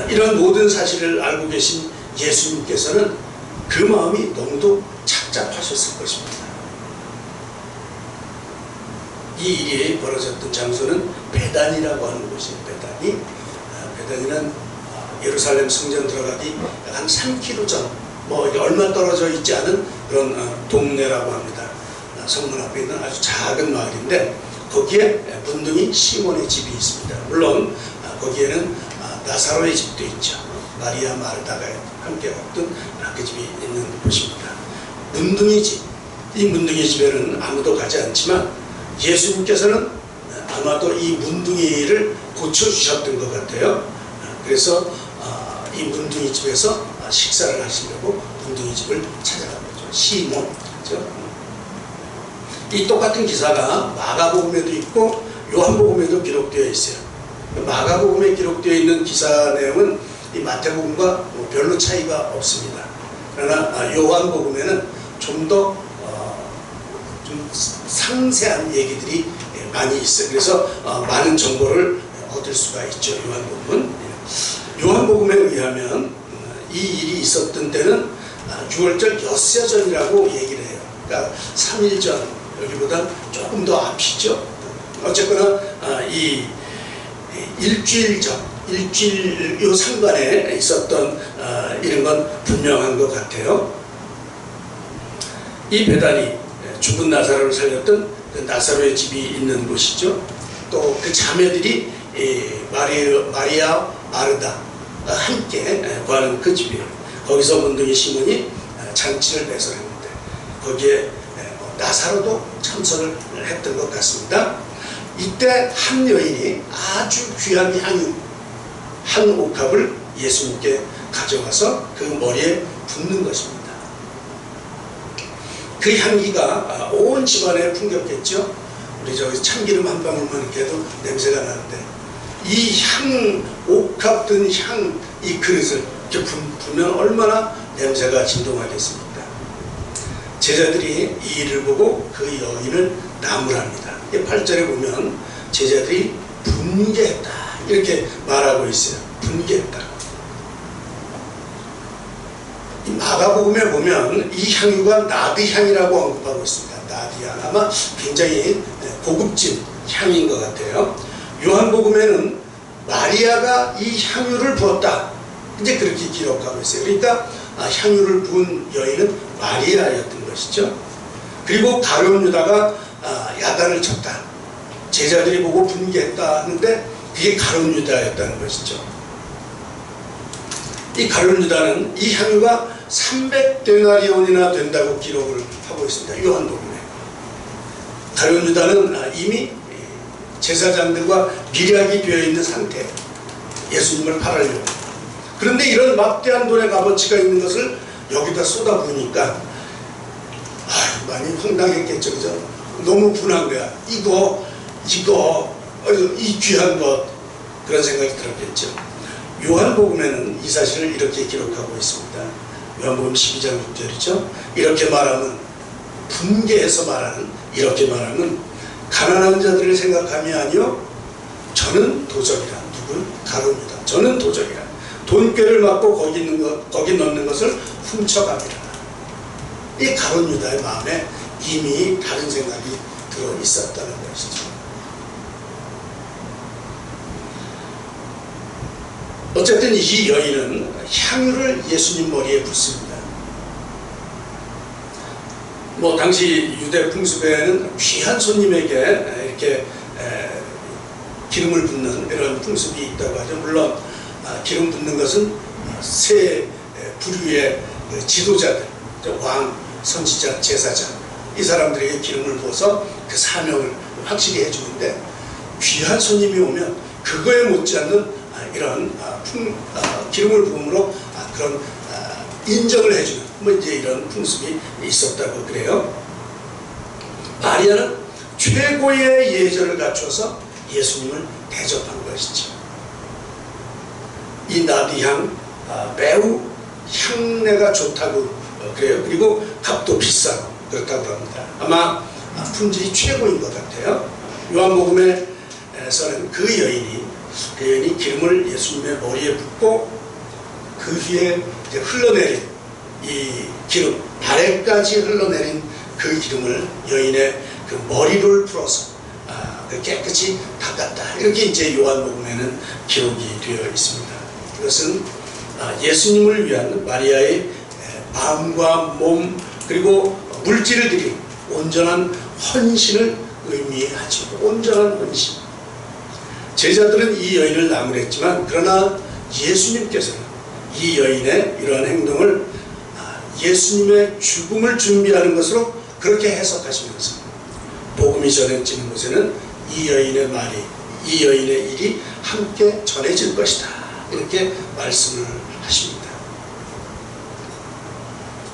이런 모든 사실을 알고 계신 예수님께서는 그 마음이 너무도 착잡하셨을 것입니다. 이 일이 벌어졌던 장소는 베단이라고 하는 곳이에요. 베단이는 예루살렘 성전 들어가기 한 3km 전, 이게 얼마 떨어져 있지 않은 그런 동네라고 합니다. 성문 앞에 있는 아주 작은 마을인데 거기에 문둥이 시몬의 집이 있습니다. 물론 거기에는 나사로의 집도 있죠. 마리아 마르다가 함께 왔던 그 집이 있는 곳입니다. 문둥이 집, 이 문둥이 집에는 아무도 가지 않지만 예수님께서는 아마도 이 문둥이를 고쳐주셨던 것 같아요. 그래서 이 문둥이 집에서 식사를 하시려고 문둥이 집을 찾아간 거죠. 시몬. 그렇죠? 이 똑같은 기사가 마가복음에도 있고 요한복음에도 기록되어 있어요. 마가복음에 기록되어 있는 기사 내용은 이 마태복음과 별로 차이가 없습니다. 그러나 요한복음에는 좀 더 좀 상세한 얘기들이 많이 있어요. 그래서 많은 정보를 얻을 수가 있죠. 요한복음에 의하면 이 일이 있었던 때는 6월절 엿새 전이라고 얘기를 해요. 그러니까 3일 전, 여기보다 조금 더 앞이죠. 어쨌거나 이 일주일 전, 일주일 요 상관에 있었던 이런 건 분명한 것 같아요. 이 베단이 죽은 나사로를 살렸던 그 나사로의 집이 있는 곳이죠. 또 그 자매들이 마리아 마르다 함께 구하는 그 집이에요. 거기서 문둥이 시몬이 잔치를 배설했는데 거기에 나사로도 참석을 했던 것 같습니다. 이때 한 여인이 아주 귀한 향유 한 옥합을 예수님께 가져가서 그 머리에 붓는 것입니다. 그 향기가 온 집안에 풍겼겠죠. 우리 저기 참기름 한 방울만 이렇게 해도 냄새가 나는데 이 향, 옥합 든 향, 이 그릇을 이렇게 불면 얼마나 냄새가 진동하겠습니까? 제자들이 이 일을 보고 그 여인을 나무랍니다. 8절에 보면 제자들이 분개했다 이렇게 말하고 있어요. 분개했다. 이 마가복음에 보면 이 향유가 나드향이라고 언급하고 있습니다. 나드향, 아마 굉장히 고급진 향인 것 같아요. 요한복음에는 마리아가 이 향유를 부었다 이제 그렇게 기록하고 있어요. 그러니까 향유를 부은 여인은 마리아였던 것이죠. 그리고 가룟 유다가 야단을 쳤다. 제자들이 보고 분개했다 하는데 그게 가룟 유다였다는 것이죠. 이 가룟 유다는 이 향유가 300데나리온이나 된다고 기록을 하고 있습니다. 요한복음에. 가룟 유다는 이미 제사장들과 밀약이 되어 있는 상태, 예수님을 팔으려고. 그런데 이런 막대한 돈의 값어치가 있는 것을 여기다 쏟아부으니까 많이 황당했겠죠. 그죠? 너무 분한 거야. 이 귀한 것 그런 생각이 들었겠죠. 요한복음에는 이 사실을 이렇게 기록하고 있습니다. 요한복음 12장 6절이죠. 이렇게 말하면, 분개해서 말하는, 이렇게 말하면 가난한 자들을 생각함이 아니요 저는 도적이라. 누구? 가룟유다. 저는 도적이라. 돈꾀를 맞고 거기 넣는 것을 훔쳐갑니다. 이 가룟유다의 마음에 이미 다른 생각이 들어 있었다는 것이죠. 어쨌든 이 여인은 향유를 예수님 머리에 붓습니다. 당시 유대 풍습에는 귀한 손님에게 이렇게 기름을 붓는 이런 풍습이 있다고 하죠. 물론 기름 붓는 것은 세 부류의 지도자들, 왕, 선지자, 제사장, 이 사람들에게 기름을 부어서 그 사명을 확실히 해주는데, 귀한 손님이 오면 그거에 못지않는 이런 기름을 부음으로 그런 인정을 해주는 이제 이런 풍습이 있었다고 그래요. 마리아는 최고의 예절을 갖춰서 예수님을 대접한 것이죠. 이 나디향 매우 향내가 좋다고 그래요. 그리고 값도 비싸고 그렇다고 합니다. 아마 품질이 최고인 것 같아요. 요한복음에서는 그 여인이 기름을 예수님의 머리에 붓고 그 위에 이제 흘러내린 이 기름, 발에까지 흘러내린 그 기름을 여인의 그 머리를 풀어서 깨끗이 닦았다. 이렇게 이제 요한복음에는 기록이 되어 있습니다. 이것은 예수님을 위한 마리아의 마음과 몸 그리고 물질을 들인 온전한 헌신을 의미하죠. 온전한 헌신. 제자들은 이 여인을 나무랬지만, 그러나 예수님께서는 이 여인의 이러한 행동을 예수님의 죽음을 준비하는 것으로 그렇게 해석하시면서 복음이 전해지는 곳에는 이 여인의 말이, 이 여인의 일이 함께 전해질 것이다. 이렇게 말씀을 하십니다.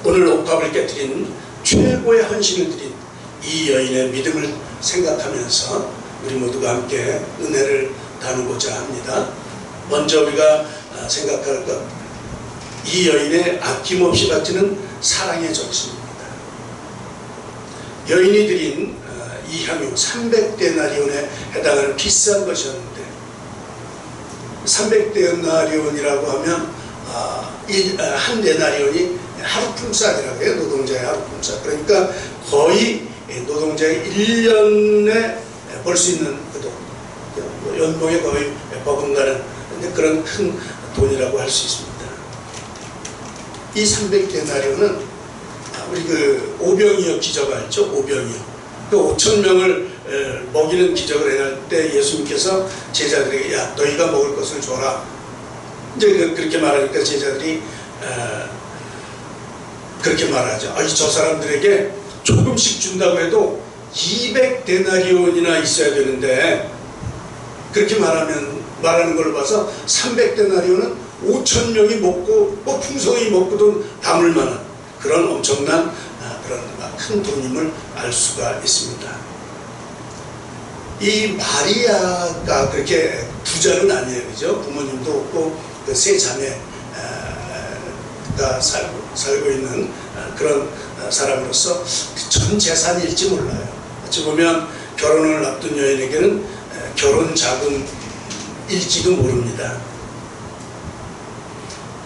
오늘 옥합을 깨뜨린 최고의 헌신을 드린 이 여인의 믿음을 생각하면서 우리 모두가 함께 은혜를 나누고자 합니다. 먼저 우리가 생각할 것, 이 여인의 아낌없이 바치는 사랑의 정신입니다. 여인이 드린 이 향유 300데나리온에 해당하는 비싼 것이었는데, 300데나리온이라고 하면 한 데나리온이 하루 품삯이라고 해요. 노동자의 하루 품삯. 그러니까 거의 노동자의 1년에 벌 수 있는 그 돈, 연봉에 거의 버금가는 그런 큰 돈이라고 할 수 있습니다. 이 300데나리온은 우리 그 오병이어 기적 알죠? 오병이어. 그 5,000명을 먹이는 기적을 해낼 때 예수님께서 제자들에게, 야, 너희가 먹을 것을 줘라. 이제 그렇게 말하니까 제자들이 그렇게 말하죠. 저 사람들에게 조금씩 준다고 해도 200데나리온이나 있어야 되는데, 그렇게 말하는 걸 봐서 300데나리온은 5,000명이 먹고 풍성히 먹고도 남을 만한 그런 엄청난 그런 큰 돈임을 알 수가 있습니다. 이 마리아가 그렇게 부자는 아니에요, 그죠? 부모님도 없고 그 세 자매가 살고 있는 그런 사람으로서 전 재산일지 몰라요. 어찌 보면 결혼을 앞둔 여인에게는 결혼 자금일지도 모릅니다.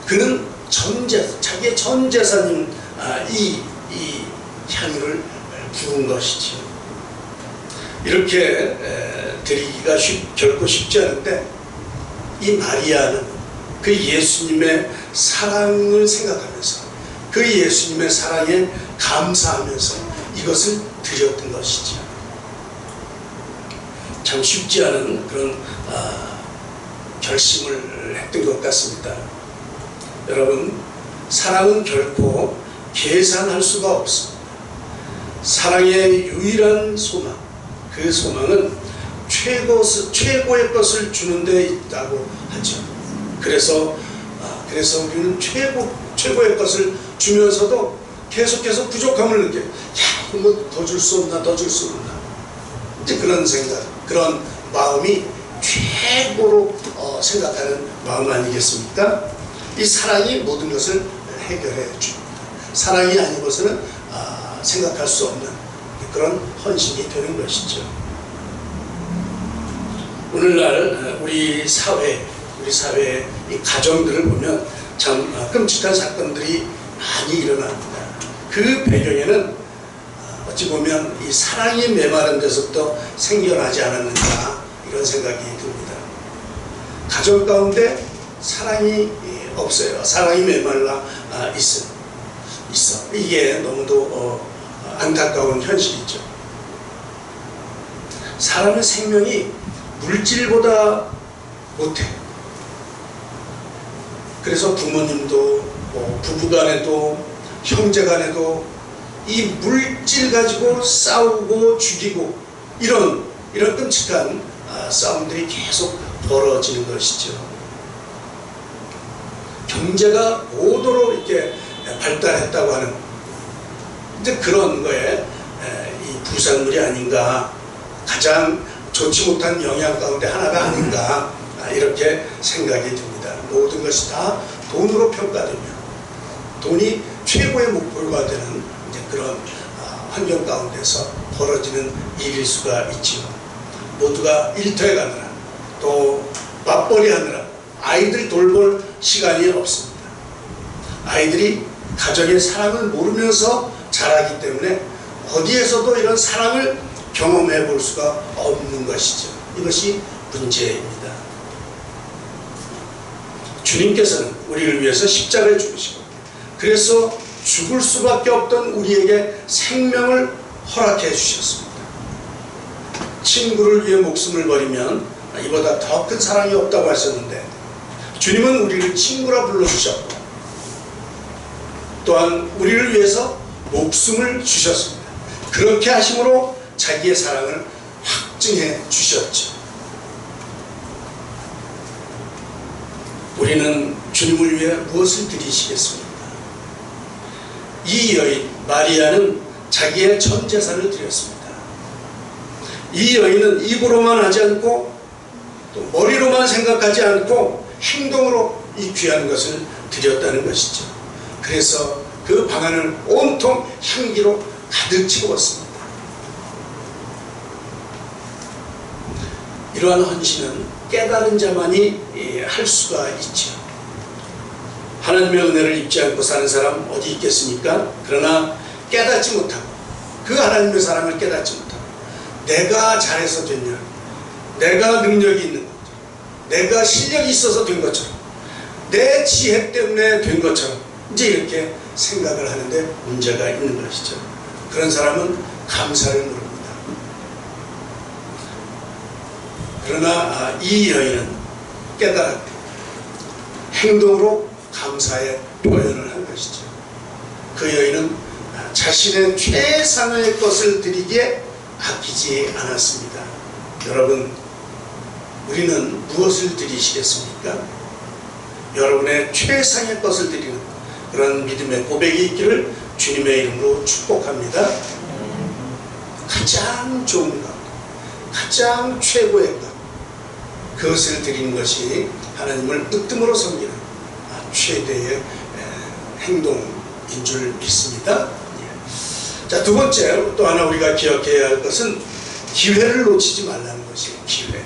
그는 자기의 전 재산인 이 향유를 부은 것이죠. 이렇게 드리기가 결코 쉽지 않은데, 이 마리아는 그 예수님의 사랑을 생각하면서, 그 예수님의 사랑에 감사하면서 이것을 드렸던 것이죠. 참 쉽지 않은 그런 결심을 했던 것 같습니다. 여러분, 사랑은 결코 계산할 수가 없습니다. 사랑의 유일한 소망, 그 소망은 최고의 것을 주는 데 있다고 하죠. 그래서 우리는 최고의 것을 주면서도 계속해서 부족함을 느껴요. 야, 이거 더 줄 수 없나, 더 줄 수 없나. 이제 그런 생각, 그런 마음이 최고로 생각하는 마음 아니겠습니까? 이 사랑이 모든 것을 해결해 줍니다. 사랑이 아니고서는 생각할 수 없는 그런 헌신이 되는 것이죠. 오늘날 우리 사회의 이 가정들을 보면 참 끔찍한 사건들이 많이 일어납니다. 그 배경에는 어찌 보면 이 사랑이 메마른 데서부터 생겨나지 않았는가 이런 생각이 듭니다. 가정 가운데 사랑이 없어요. 사랑이 메말라 있어. 이게 너무도 안타까운 현실이죠. 사람의 생명이 물질보다 못해. 그래서 부모님도 부부간에도 형제간에도 이 물질 가지고 싸우고 죽이고 이런 끔찍한 싸움들이 계속 벌어지는 것이죠. 경제가 고도로 이렇게 발달했다고 하는 이제 그런 거에 이 부산물이 아닌가, 가장 좋지 못한 영향 가운데 하나가 아닌가 이렇게 생각이 듭니다. 모든 것이 다 돈으로 평가되며 돈이 최고의 목표가 되는 이제 그런 환경 가운데서 벌어지는 일일 수가 있지요. 모두가 일터에 가느라 또 맞벌이 하느라 아이들 돌볼 시간이 없습니다. 아이들이 가정의 사랑을 모르면서 자라기 때문에 어디에서도 이런 사랑을 경험해 볼 수가 없는 것이죠. 이것이 문제입니다. 주님께서는 우리를 위해서 십자가에 죽으시고 그래서 죽을 수밖에 없던 우리에게 생명을 허락해 주셨습니다. 친구를 위해 목숨을 버리면 이보다 더 큰 사랑이 없다고 하셨는데 주님은 우리를 친구라 불러주셨고 또한 우리를 위해서 목숨을 주셨습니다. 그렇게 하심으로 자기의 사랑을 확증해 주셨죠. 우리는 주님을 위해 무엇을 드리시겠습니까? 이 여인 마리아는 자기의 전 재산을 드렸습니다. 이 여인은 입으로만 하지 않고 또 머리로만 생각하지 않고 행동으로 이 귀한 것을 드렸다는 것이죠. 그래서 그 방안을 온통 향기로 가득 채웠습니다. 이러한 헌신은 깨달은 자만이 할 수가 있죠. 하나님의 은혜를 입지 않고 사는 사람 어디 있겠습니까? 그러나 깨닫지 못하고 그 하나님의 사랑을 깨닫지 못하고 내가 잘해서 됐냐, 내가 능력이 있는 것, 내가 실력이 있어서 된 것처럼, 내 지혜 때문에 된 것처럼 이제 이렇게 생각을 하는데 문제가 있는 것이죠. 그런 사람은 감사를 모릅니다. 그러나 이 여인은 깨달았고 행동으로 감사의 표현을 한 것이죠. 그 여인은 자신의 최상의 것을 드리기에 아끼지 않았습니다. 여러분, 우리는 무엇을 드리시겠습니까? 여러분의 최상의 것을 드리는 그런 믿음의 고백이 있기를 주님의 이름으로 축복합니다. 가장 좋은 것, 가장 최고의 것, 그것을 드리는 것이 하나님을 으뜸으로 섬기는 최대의 행동인 줄 믿습니다. 자, 두 번째 또 하나 우리가 기억해야 할 것은 기회를 놓치지 말라는 것이에요. 기회.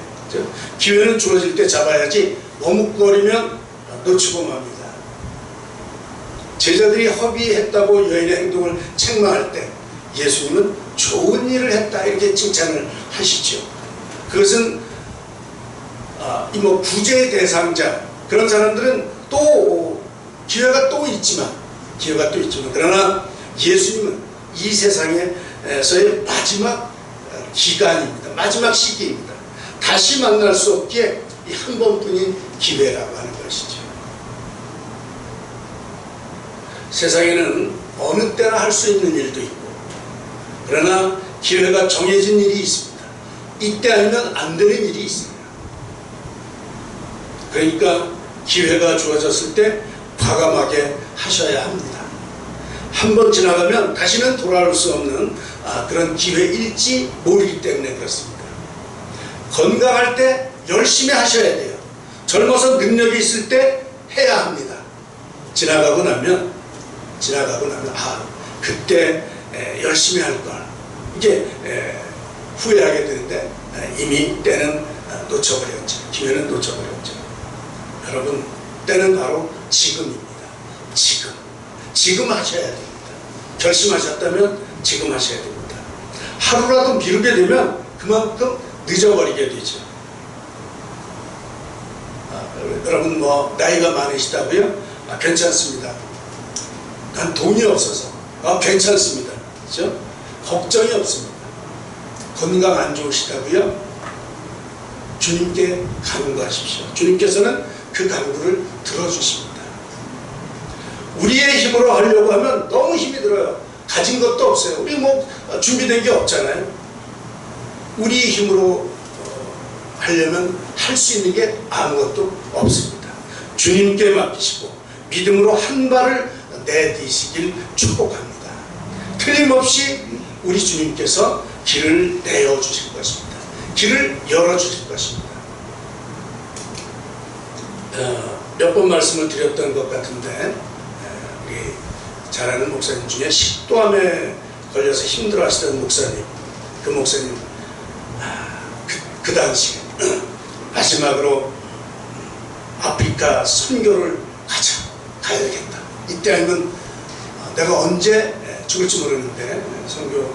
기회는 주어질 때 잡아야지 머뭇거리면 놓치고 맙니다. 제자들이 허비했다고 여인의 행동을 책망할 때 예수님은 좋은 일을 했다 이렇게 칭찬을 하시죠. 그것은 구제 대상자 그런 사람들은 또 기회가 또 있지만 그러나 예수님은 이 세상에서의 마지막 기간입니다. 마지막 시기입니다. 다시 만날 수 없기에 이 한 번뿐인 기회라고 하는 것이죠. 세상에는 어느 때나 할 수 있는 일도 있고 그러나 기회가 정해진 일이 있습니다. 이때 아니면 안 되는 일이 있습니다. 그러니까 기회가 주어졌을 때 과감하게 하셔야 합니다. 한 번 지나가면 다시는 돌아올 수 없는 그런 기회일지 모르기 때문에 그렇습니다. 건강할 때 열심히 하셔야 돼요. 젊어서 능력이 있을 때 해야 합니다. 지나가고 나면 그때 열심히 할 걸 이게 후회하게 되는데 이미 때는 놓쳐버렸죠. 기회는 놓쳐버렸죠. 여러분, 때는 바로 지금입니다. 지금 하셔야 됩니다. 결심하셨다면 지금 하셔야 됩니다. 하루라도 미루게 되면 그만큼 늦어버리게 되죠. 여러분 뭐 나이가 많으시다고요? 괜찮습니다. 난 돈이 없어서 괜찮습니다. 그렇죠? 걱정이 없습니다. 건강 안 좋으시다고요? 주님께 간구하십시오. 주님께서는 그 간구를 들어주십니다. 우리의 힘으로 하려고 하면 너무 힘이 들어요. 가진 것도 없어요. 우리 뭐 준비된 게 없잖아요. 우리의 힘으로 하려면 할 수 있는 게 아무것도 없습니다. 주님께 맡기시고 믿음으로 한 발을 내디시길 축복합니다. 틀림없이 우리 주님께서 길을 내어주실 것입니다. 길을 열어주실 것입니다. 몇 번 말씀을 드렸던 것 같은데 우리 잘 아는 목사님 중에 식도암에 걸려서 힘들어하시던 목사님, 그 목사님 그 당시에 마지막으로 아프리카 선교를 가야겠다. 이때 아니면 내가 언제 죽을지 모르는데 선교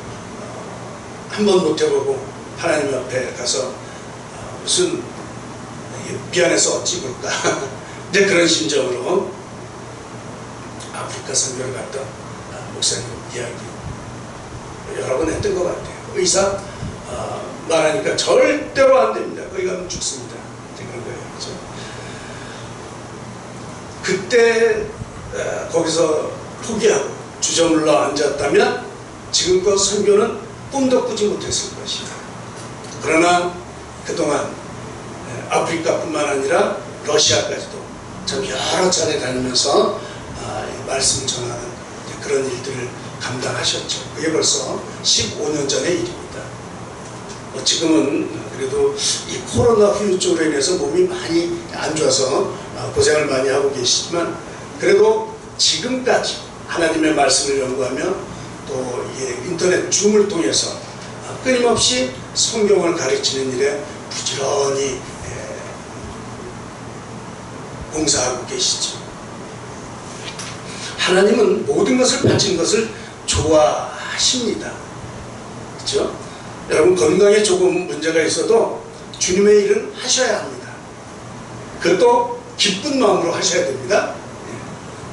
한번 못 해보고 하나님 앞에 가서 무슨 미안해서 어찌 볼까 이제 그런 심정으로 아프리카 선교를 갔던 목사님 이야기 여러 번 했던 것 같아요. 의사 말하니까 절대로 안 됩니다. 거기 가면 죽습니다. 그런 거예요. 그렇죠? 그때 거기서 포기하고 주저물러 앉았다면 지금껏 선교는 꿈도 꾸지 못했을 것이다. 그러나 그동안 아프리카뿐만 아니라 러시아까지도 참 여러 차례 다니면서 말씀을 전하는 그런 일들을 감당하셨죠. 그게 벌써 15년 전의 일입니다. 지금은 그래도 이 코로나 후유증으로 인해서 몸이 많이 안 좋아서 고생을 많이 하고 계시지만 그래도 지금까지 하나님의 말씀을 연구하며 또 인터넷 줌을 통해서 끊임없이 성경을 가르치는 일에 부지런히 봉사하고 계시죠. 하나님은 모든 것을 바치는 것을 좋아하십니다. 그렇죠? 여러분 건강에 조금 문제가 있어도 주님의 일은 하셔야 합니다. 그것도 기쁜 마음으로 하셔야 됩니다.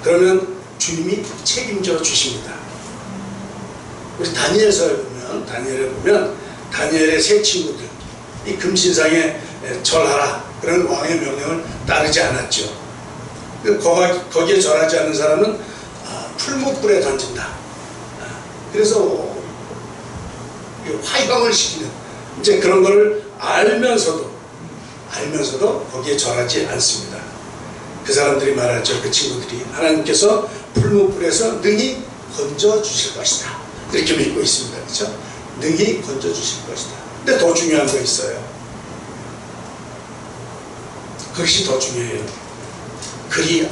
그러면 주님이 책임져 주십니다. 우리 다니엘서에 보면 다니엘의 세 친구들 이 금신상에 절하라 그런 왕의 명령을 따르지 않았죠. 거기에 절하지 않는 사람은 풀무불에 던진다. 그래서 화이방을 시키는 이제 그런 거를 알면서도 거기에 절하지 않습니다. 그 사람들이 말하죠. 그 친구들이 하나님께서 풀무불에서 능히 건져 주실 것이다. 이렇게 믿고 있습니다. 그렇죠? 능히 건져 주실 것이다. 근데 더 중요한 거 있어요. 그것이 더 중요해요. 그리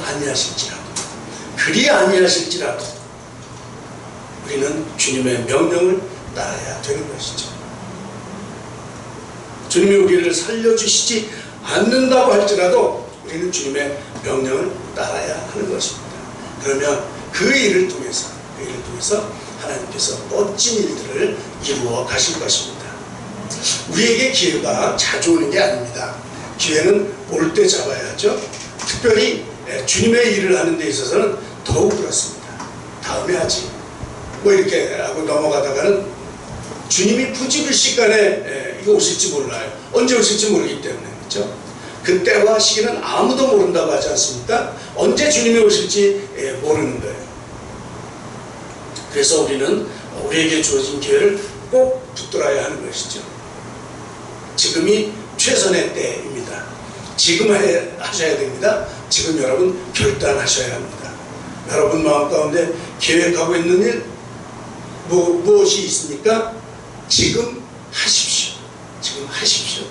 아니하실지라도 우리는 주님의 명령을 따라야 되는 것이죠. 주님이 우리를 살려주시지 않는다고 할지라도 우리는 주님의 명령을 따라야 하는 것입니다. 그러면 그 일을 통해서 하나님께서 멋진 일들을 이루어 가실 것입니다. 우리에게 기회가 자주 오는 게 아닙니다. 기회는 올 때 잡아야죠. 특별히 주님의 일을 하는 데 있어서는 더욱 그렇습니다. 다음에 하지 뭐 이렇게 하고 넘어가다가는 주님이 부지불식간에 이거 오실지 몰라요. 언제 오실지 모르기 때문에. 그렇죠? 그때와 시기는 아무도 모른다고 하지 않습니까? 언제 주님이 오실지 모르는 거예요. 그래서 우리는 우리에게 주어진 기회를 꼭 붙들어야 하는 것이죠. 지금이 최선의 때입니다. 지금 하셔야 됩니다. 지금 여러분 결단하셔야 합니다. 여러분 마음 가운데 계획하고 있는 일 무엇이 있습니까? 지금 하십시오. 지금 하십시오.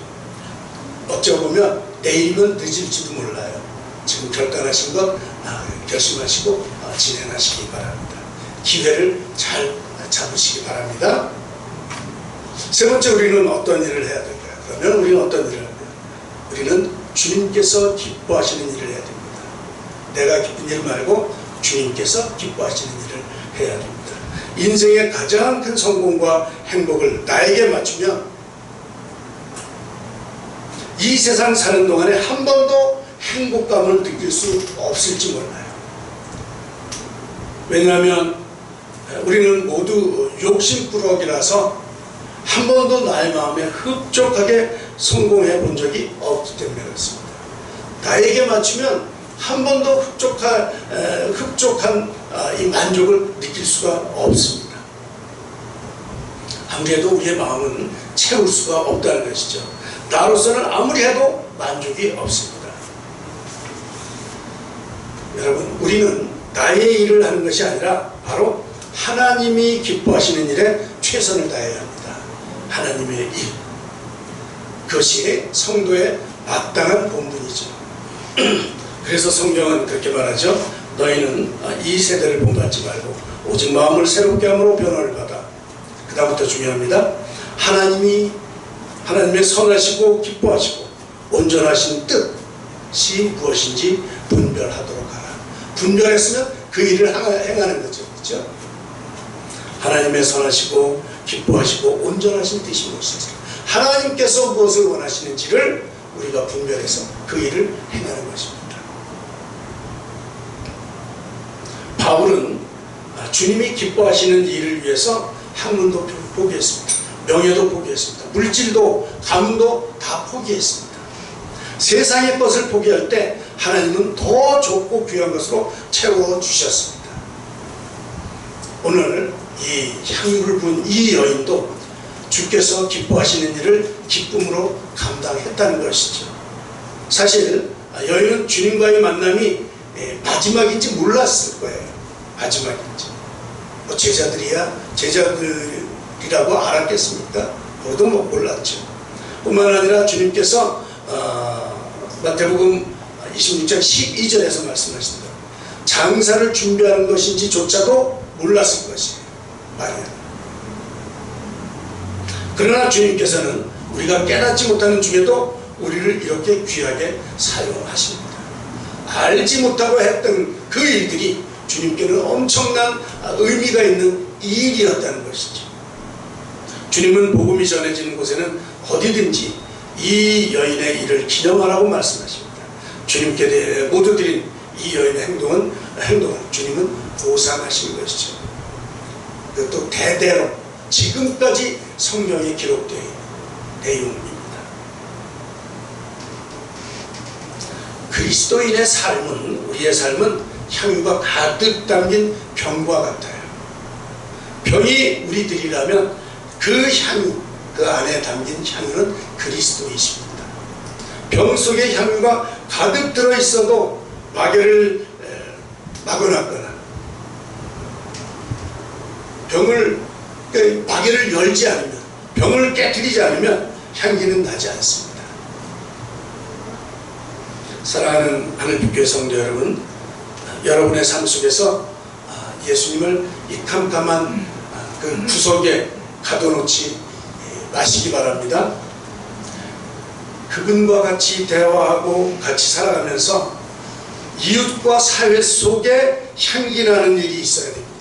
어쩌고 보면 내일이면 늦을지도 몰라요. 지금 결단하신 것 결심하시고 진행하시기 바랍니다. 기회를 잘 잡으시기 바랍니다. 세 번째, 우리는 어떤 일을 해야 될까요? 그러면 우리는 어떤 일을 합니까? 우리는 주님께서 기뻐하시는 일을 해야 됩니다. 내가 기쁜 일 말고 주님께서 기뻐하시는 일을 해야 됩니다. 인생의 가장 큰 성공과 행복을 나에게 맞추면 이 세상 사는 동안에 한 번도 행복감을 느낄 수 없을지 몰라요. 왜냐하면 우리는 모두 욕심꾸러기라서 한 번도 나의 마음에 흡족하게 성공해 본 적이 없기 때문에 그렇습니다. 나에게 맞추면 한 번도 흡족한 이 만족을 느낄 수가 없습니다. 아무래도 우리의 마음은 채울 수가 없다는 것이죠. 나로서는 아무리 해도 만족이 없습니다. 여러분, 우리는 나의 일을 하는 것이 아니라 바로 하나님이 기뻐하시는 일에 최선을 다해야 합니다. 하나님의 일, 그것이 성도의 마땅한 본분이죠. 그래서 성경은 그렇게 말하죠. 너희는 이 세대를 본받지 말고 오직 마음을 새롭게 함으로 변화를 받아. 그 다음부터 중요합니다. 하나님의 선하시고 기뻐하시고 온전하신 뜻이 무엇인지 분별하도록 하라. 분별했으면 그 일을 행하는 거죠. 그렇죠? 하나님의 선하시고 기뻐하시고 온전하신 뜻이 무엇인지, 하나님께서 무엇을 원하시는지를 우리가 분별해서 그 일을 행하는 것입니다. 바울은 주님이 기뻐하시는 일을 위해서 학문도 포기했습니다. 명예도 포기했습니다. 물질도 가문도 다 포기했습니다. 세상의 것을 포기할 때 하나님은 더 좋고 귀한 것으로 채워주셨습니다. 오늘 이 향유를 부은 이 여인도 주께서 기뻐하시는 일을 기쁨으로 감당했다는 것이죠. 사실 여인은 주님과의 만남이 마지막인지 몰랐을 거예요. 마지막인지. 뭐 제자들이라고 알았겠습니까? 모두 몰랐죠. 뿐만 아니라 주님께서 마태복음 26장 12절에서 말씀하신다. 장사를 준비하는 것인지조차도 몰랐을 것이에요. 마리아. 그러나 주님께서는 우리가 깨닫지 못하는 중에도 우리를 이렇게 귀하게 사용하십니다. 알지 못하고 했던 그 일들이 주님께는 엄청난 의미가 있는 일이었다는 것이죠. 주님은 복음이 전해지는 곳에는 어디든지 이 여인의 일을 기념하라고 말씀하십니다. 주님께 대해 모두 드린 이 여인의 행동은 주님은 보상하신 것이죠. 그것도 대대로 지금까지 성경에 기록되어 있는 내용입니다. 그리스도인의 삶은, 우리의 삶은 향유가 가득 담긴 병과 같아요. 병이 우리들이라면 그 향유, 그 안에 담긴 향유는 그리스도이십니다. 병 속에 향유가 가득 들어있어도 마개를 막아놨거나 마개를 열지 않으면, 병을 깨뜨리지 않으면 향기는 나지 않습니다. 사랑하는 하늘빛교회 성도 여러분, 여러분의 삶 속에서 예수님을 이 캄캄한 그 구석에 가둬놓지 마시기 바랍니다. 그분과 같이 대화하고 같이 살아가면서 이웃과 사회 속에 향기 나는 일이 있어야 됩니다.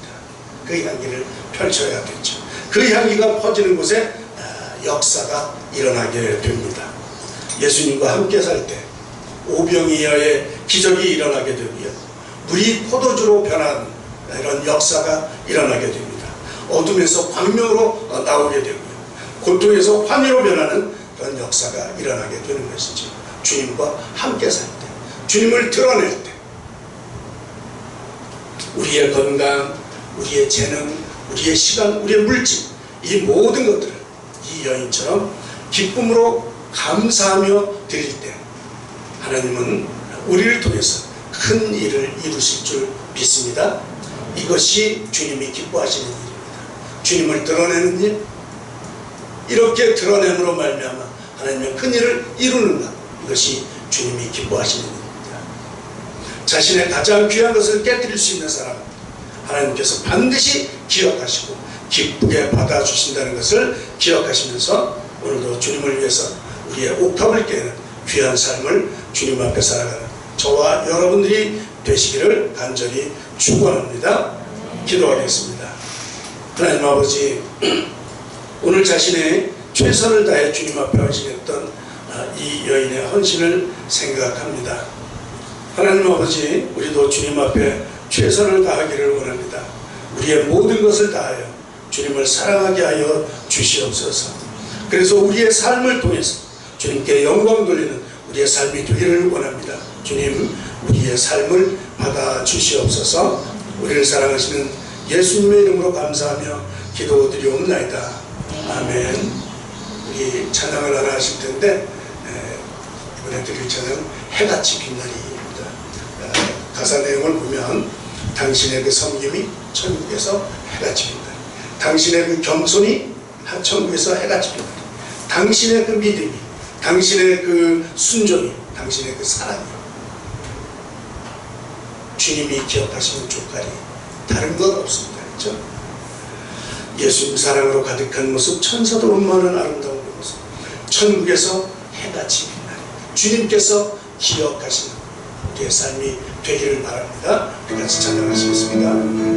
그 향기를 펼쳐야겠죠. 그 향기가 퍼지는 곳에 역사가 일어나게 됩니다. 예수님과 함께 살 때 오병이어의 기적이 일어나게 되고요. 물이 포도주로 변한 이런 역사가 일어나게 됩니다. 어둠에서 광명으로 나오게 되고요. 고통에서 환희로 변하는 그런 역사가 일어나게 되는 것이죠. 주님과 함께 살 때, 주님을 드러낼 때, 우리의 건강, 우리의 재능, 우리의 시간, 우리의 물질, 이 모든 것들을 이 여인처럼 기쁨으로 감사하며 드릴 때 하나님은 우리를 통해서 큰 일을 이루실 줄 믿습니다. 이것이 주님이 기뻐하시는 일입니다. 주님을 드러내는 일, 이렇게 드러냄으로 말미암아 하나님의 큰 일을 이루는 것, 이것이 주님이 기뻐하시는 일입니다. 자신의 가장 귀한 것을 깨뜨릴 수 있는 사람 하나님께서 반드시 기억하시고 기쁘게 받아주신다는 것을 기억하시면서 오늘도 주님을 위해서 우리의 옥탑을 깨는 귀한 삶을 주님 앞에 살아가는 저와 여러분들이 되시기를 간절히 축원합니다. 기도하겠습니다. 하나님 아버지, 오늘 자신의 최선을 다해 주님 앞에 헌신했던 이 여인의 헌신을 생각합니다. 하나님 아버지, 우리도 주님 앞에 최선을 다하기를 원합니다. 우리의 모든 것을 다하여 주님을 사랑하게 하여 주시옵소서. 그래서 우리의 삶을 통해서 주님께 영광 돌리는 우리의 삶이 되기를 원합니다. 주님, 우리의 삶을 받아 주시옵소서. 우리를 사랑하시는 예수님의 이름으로 감사하며 기도드리옵나이다. 아멘. 우리 찬양을 하나 하실 텐데 이번에 드릴 찬양 해가 지킨 날입니다. 가사 내용을 보면 당신의 그 섬김이 천국에서 해가 지킨 날, 당신의 그 겸손이 천국에서 해가 지킨 날, 당신의 그 믿음이, 당신의 그 순종이, 당신의 그 사랑이 주님이 기억하시는 족발이 다른 건 없습니다. 그렇죠? 예수님 사랑으로 가득한 모습, 천사도 음모하는 아름다운 그 모습, 천국에서 해가 지는 날 주님께서 기억하시는 우리의 삶이 되기를 바랍니다. 우리 같이 찬양하시겠습니다.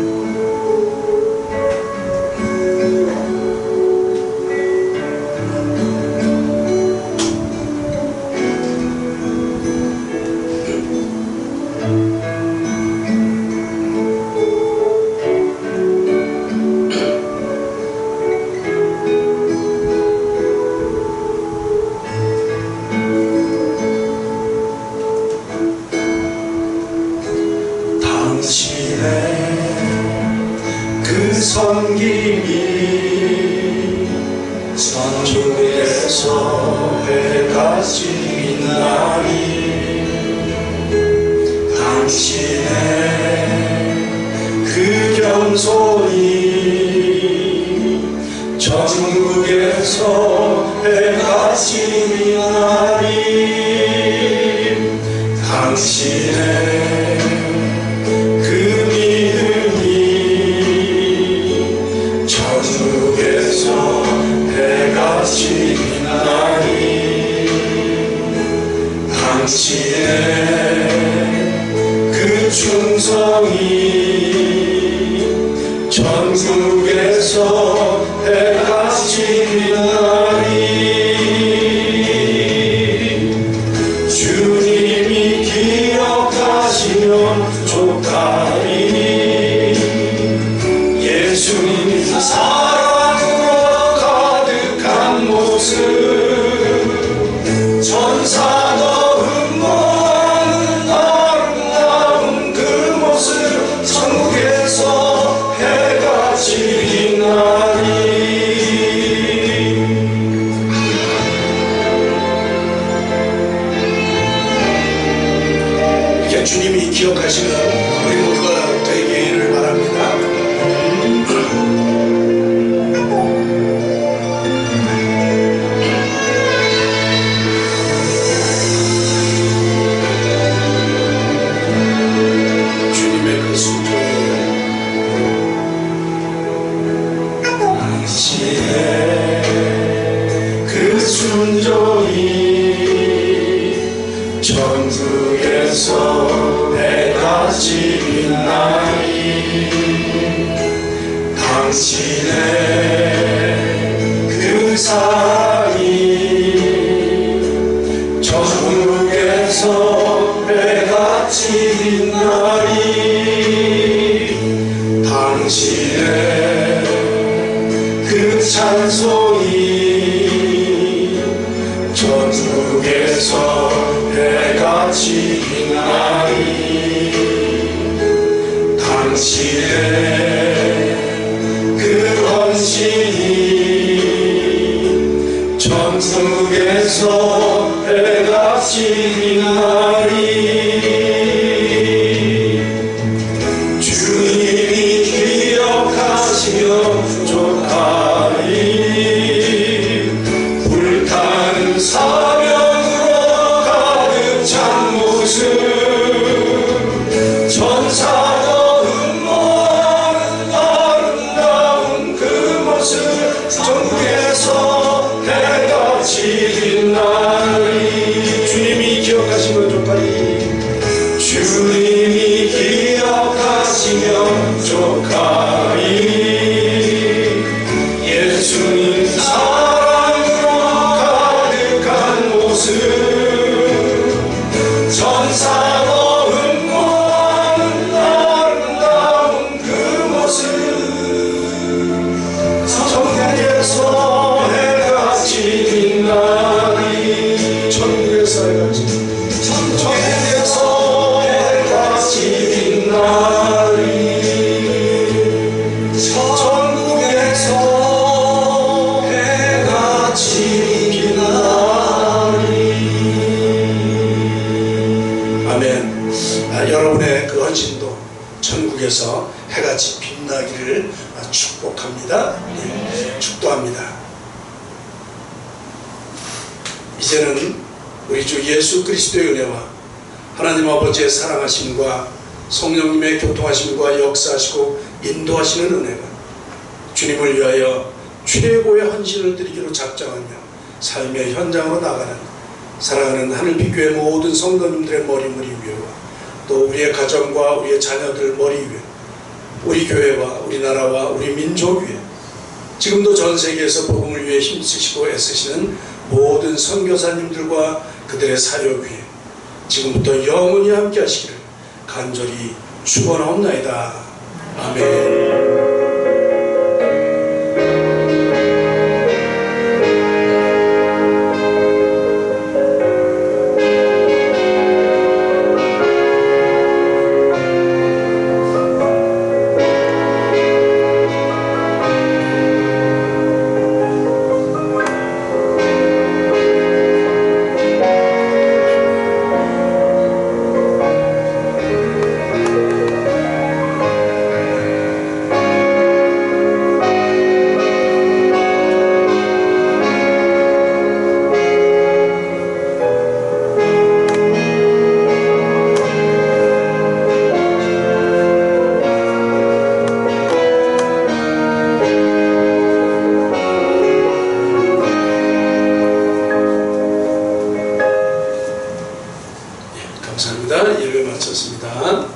섬김이 천국에서 해가 지는 날이 당신의 그 겸손이 천국에서 해가 지는 날이 당신의 지는 날이 당신의 그 충성이 천국에서 해가 지는 날이 주님이 기억하시면 좋다니 예수님 사랑으로 가득한 모습 천사도 흠모하는 아름다운 그 모습 천국에서 해가 지는 날이 이렇게 주님이 기억하시는 우리 모두가 되기를 바랍니다. 천국에서 해가 지는 날이 당신의 그 사랑이 천국에서 해가 지는 날이 당신의 그 찬송이 천국에서 해가 지는 날이 당신의 그 헌신이 천국에서 해가 지는 날이 주님이 기억하시며 좋다니 불타는 사명으로 가득 천국에서 해같이 빛나리 천국에서 해같이 빛나리 아멘. 여러분의 그 헌신도 천국에서 해같이 빛나기를 축복합니다. 예, 축도합니다. 이제는 우리 주 예수 그리스도의 은혜와 하나님 아버지의 사랑하심과 성령님의 교통하심과 역사하시고 인도하시는 은혜가 주님을 위하여 최고의 헌신을 드리기로 작정하며 삶의 현장으로 나가는 사랑하는 하늘빛교회 모든 성도님들의 머리 위에와 또 우리의 가정과 우리의 자녀들 머리 위에 우리 교회와 우리나라와 우리 민족 위에 지금도 전 세계에서 복음을 위해 힘쓰시고 애쓰시는 모든 선교사님들과 그들의 사역 위에 지금부터 영원히 함께 하시기를 간절히 축원하옵나이다. 아멘. 감사합니다. 예배 마쳤습니다.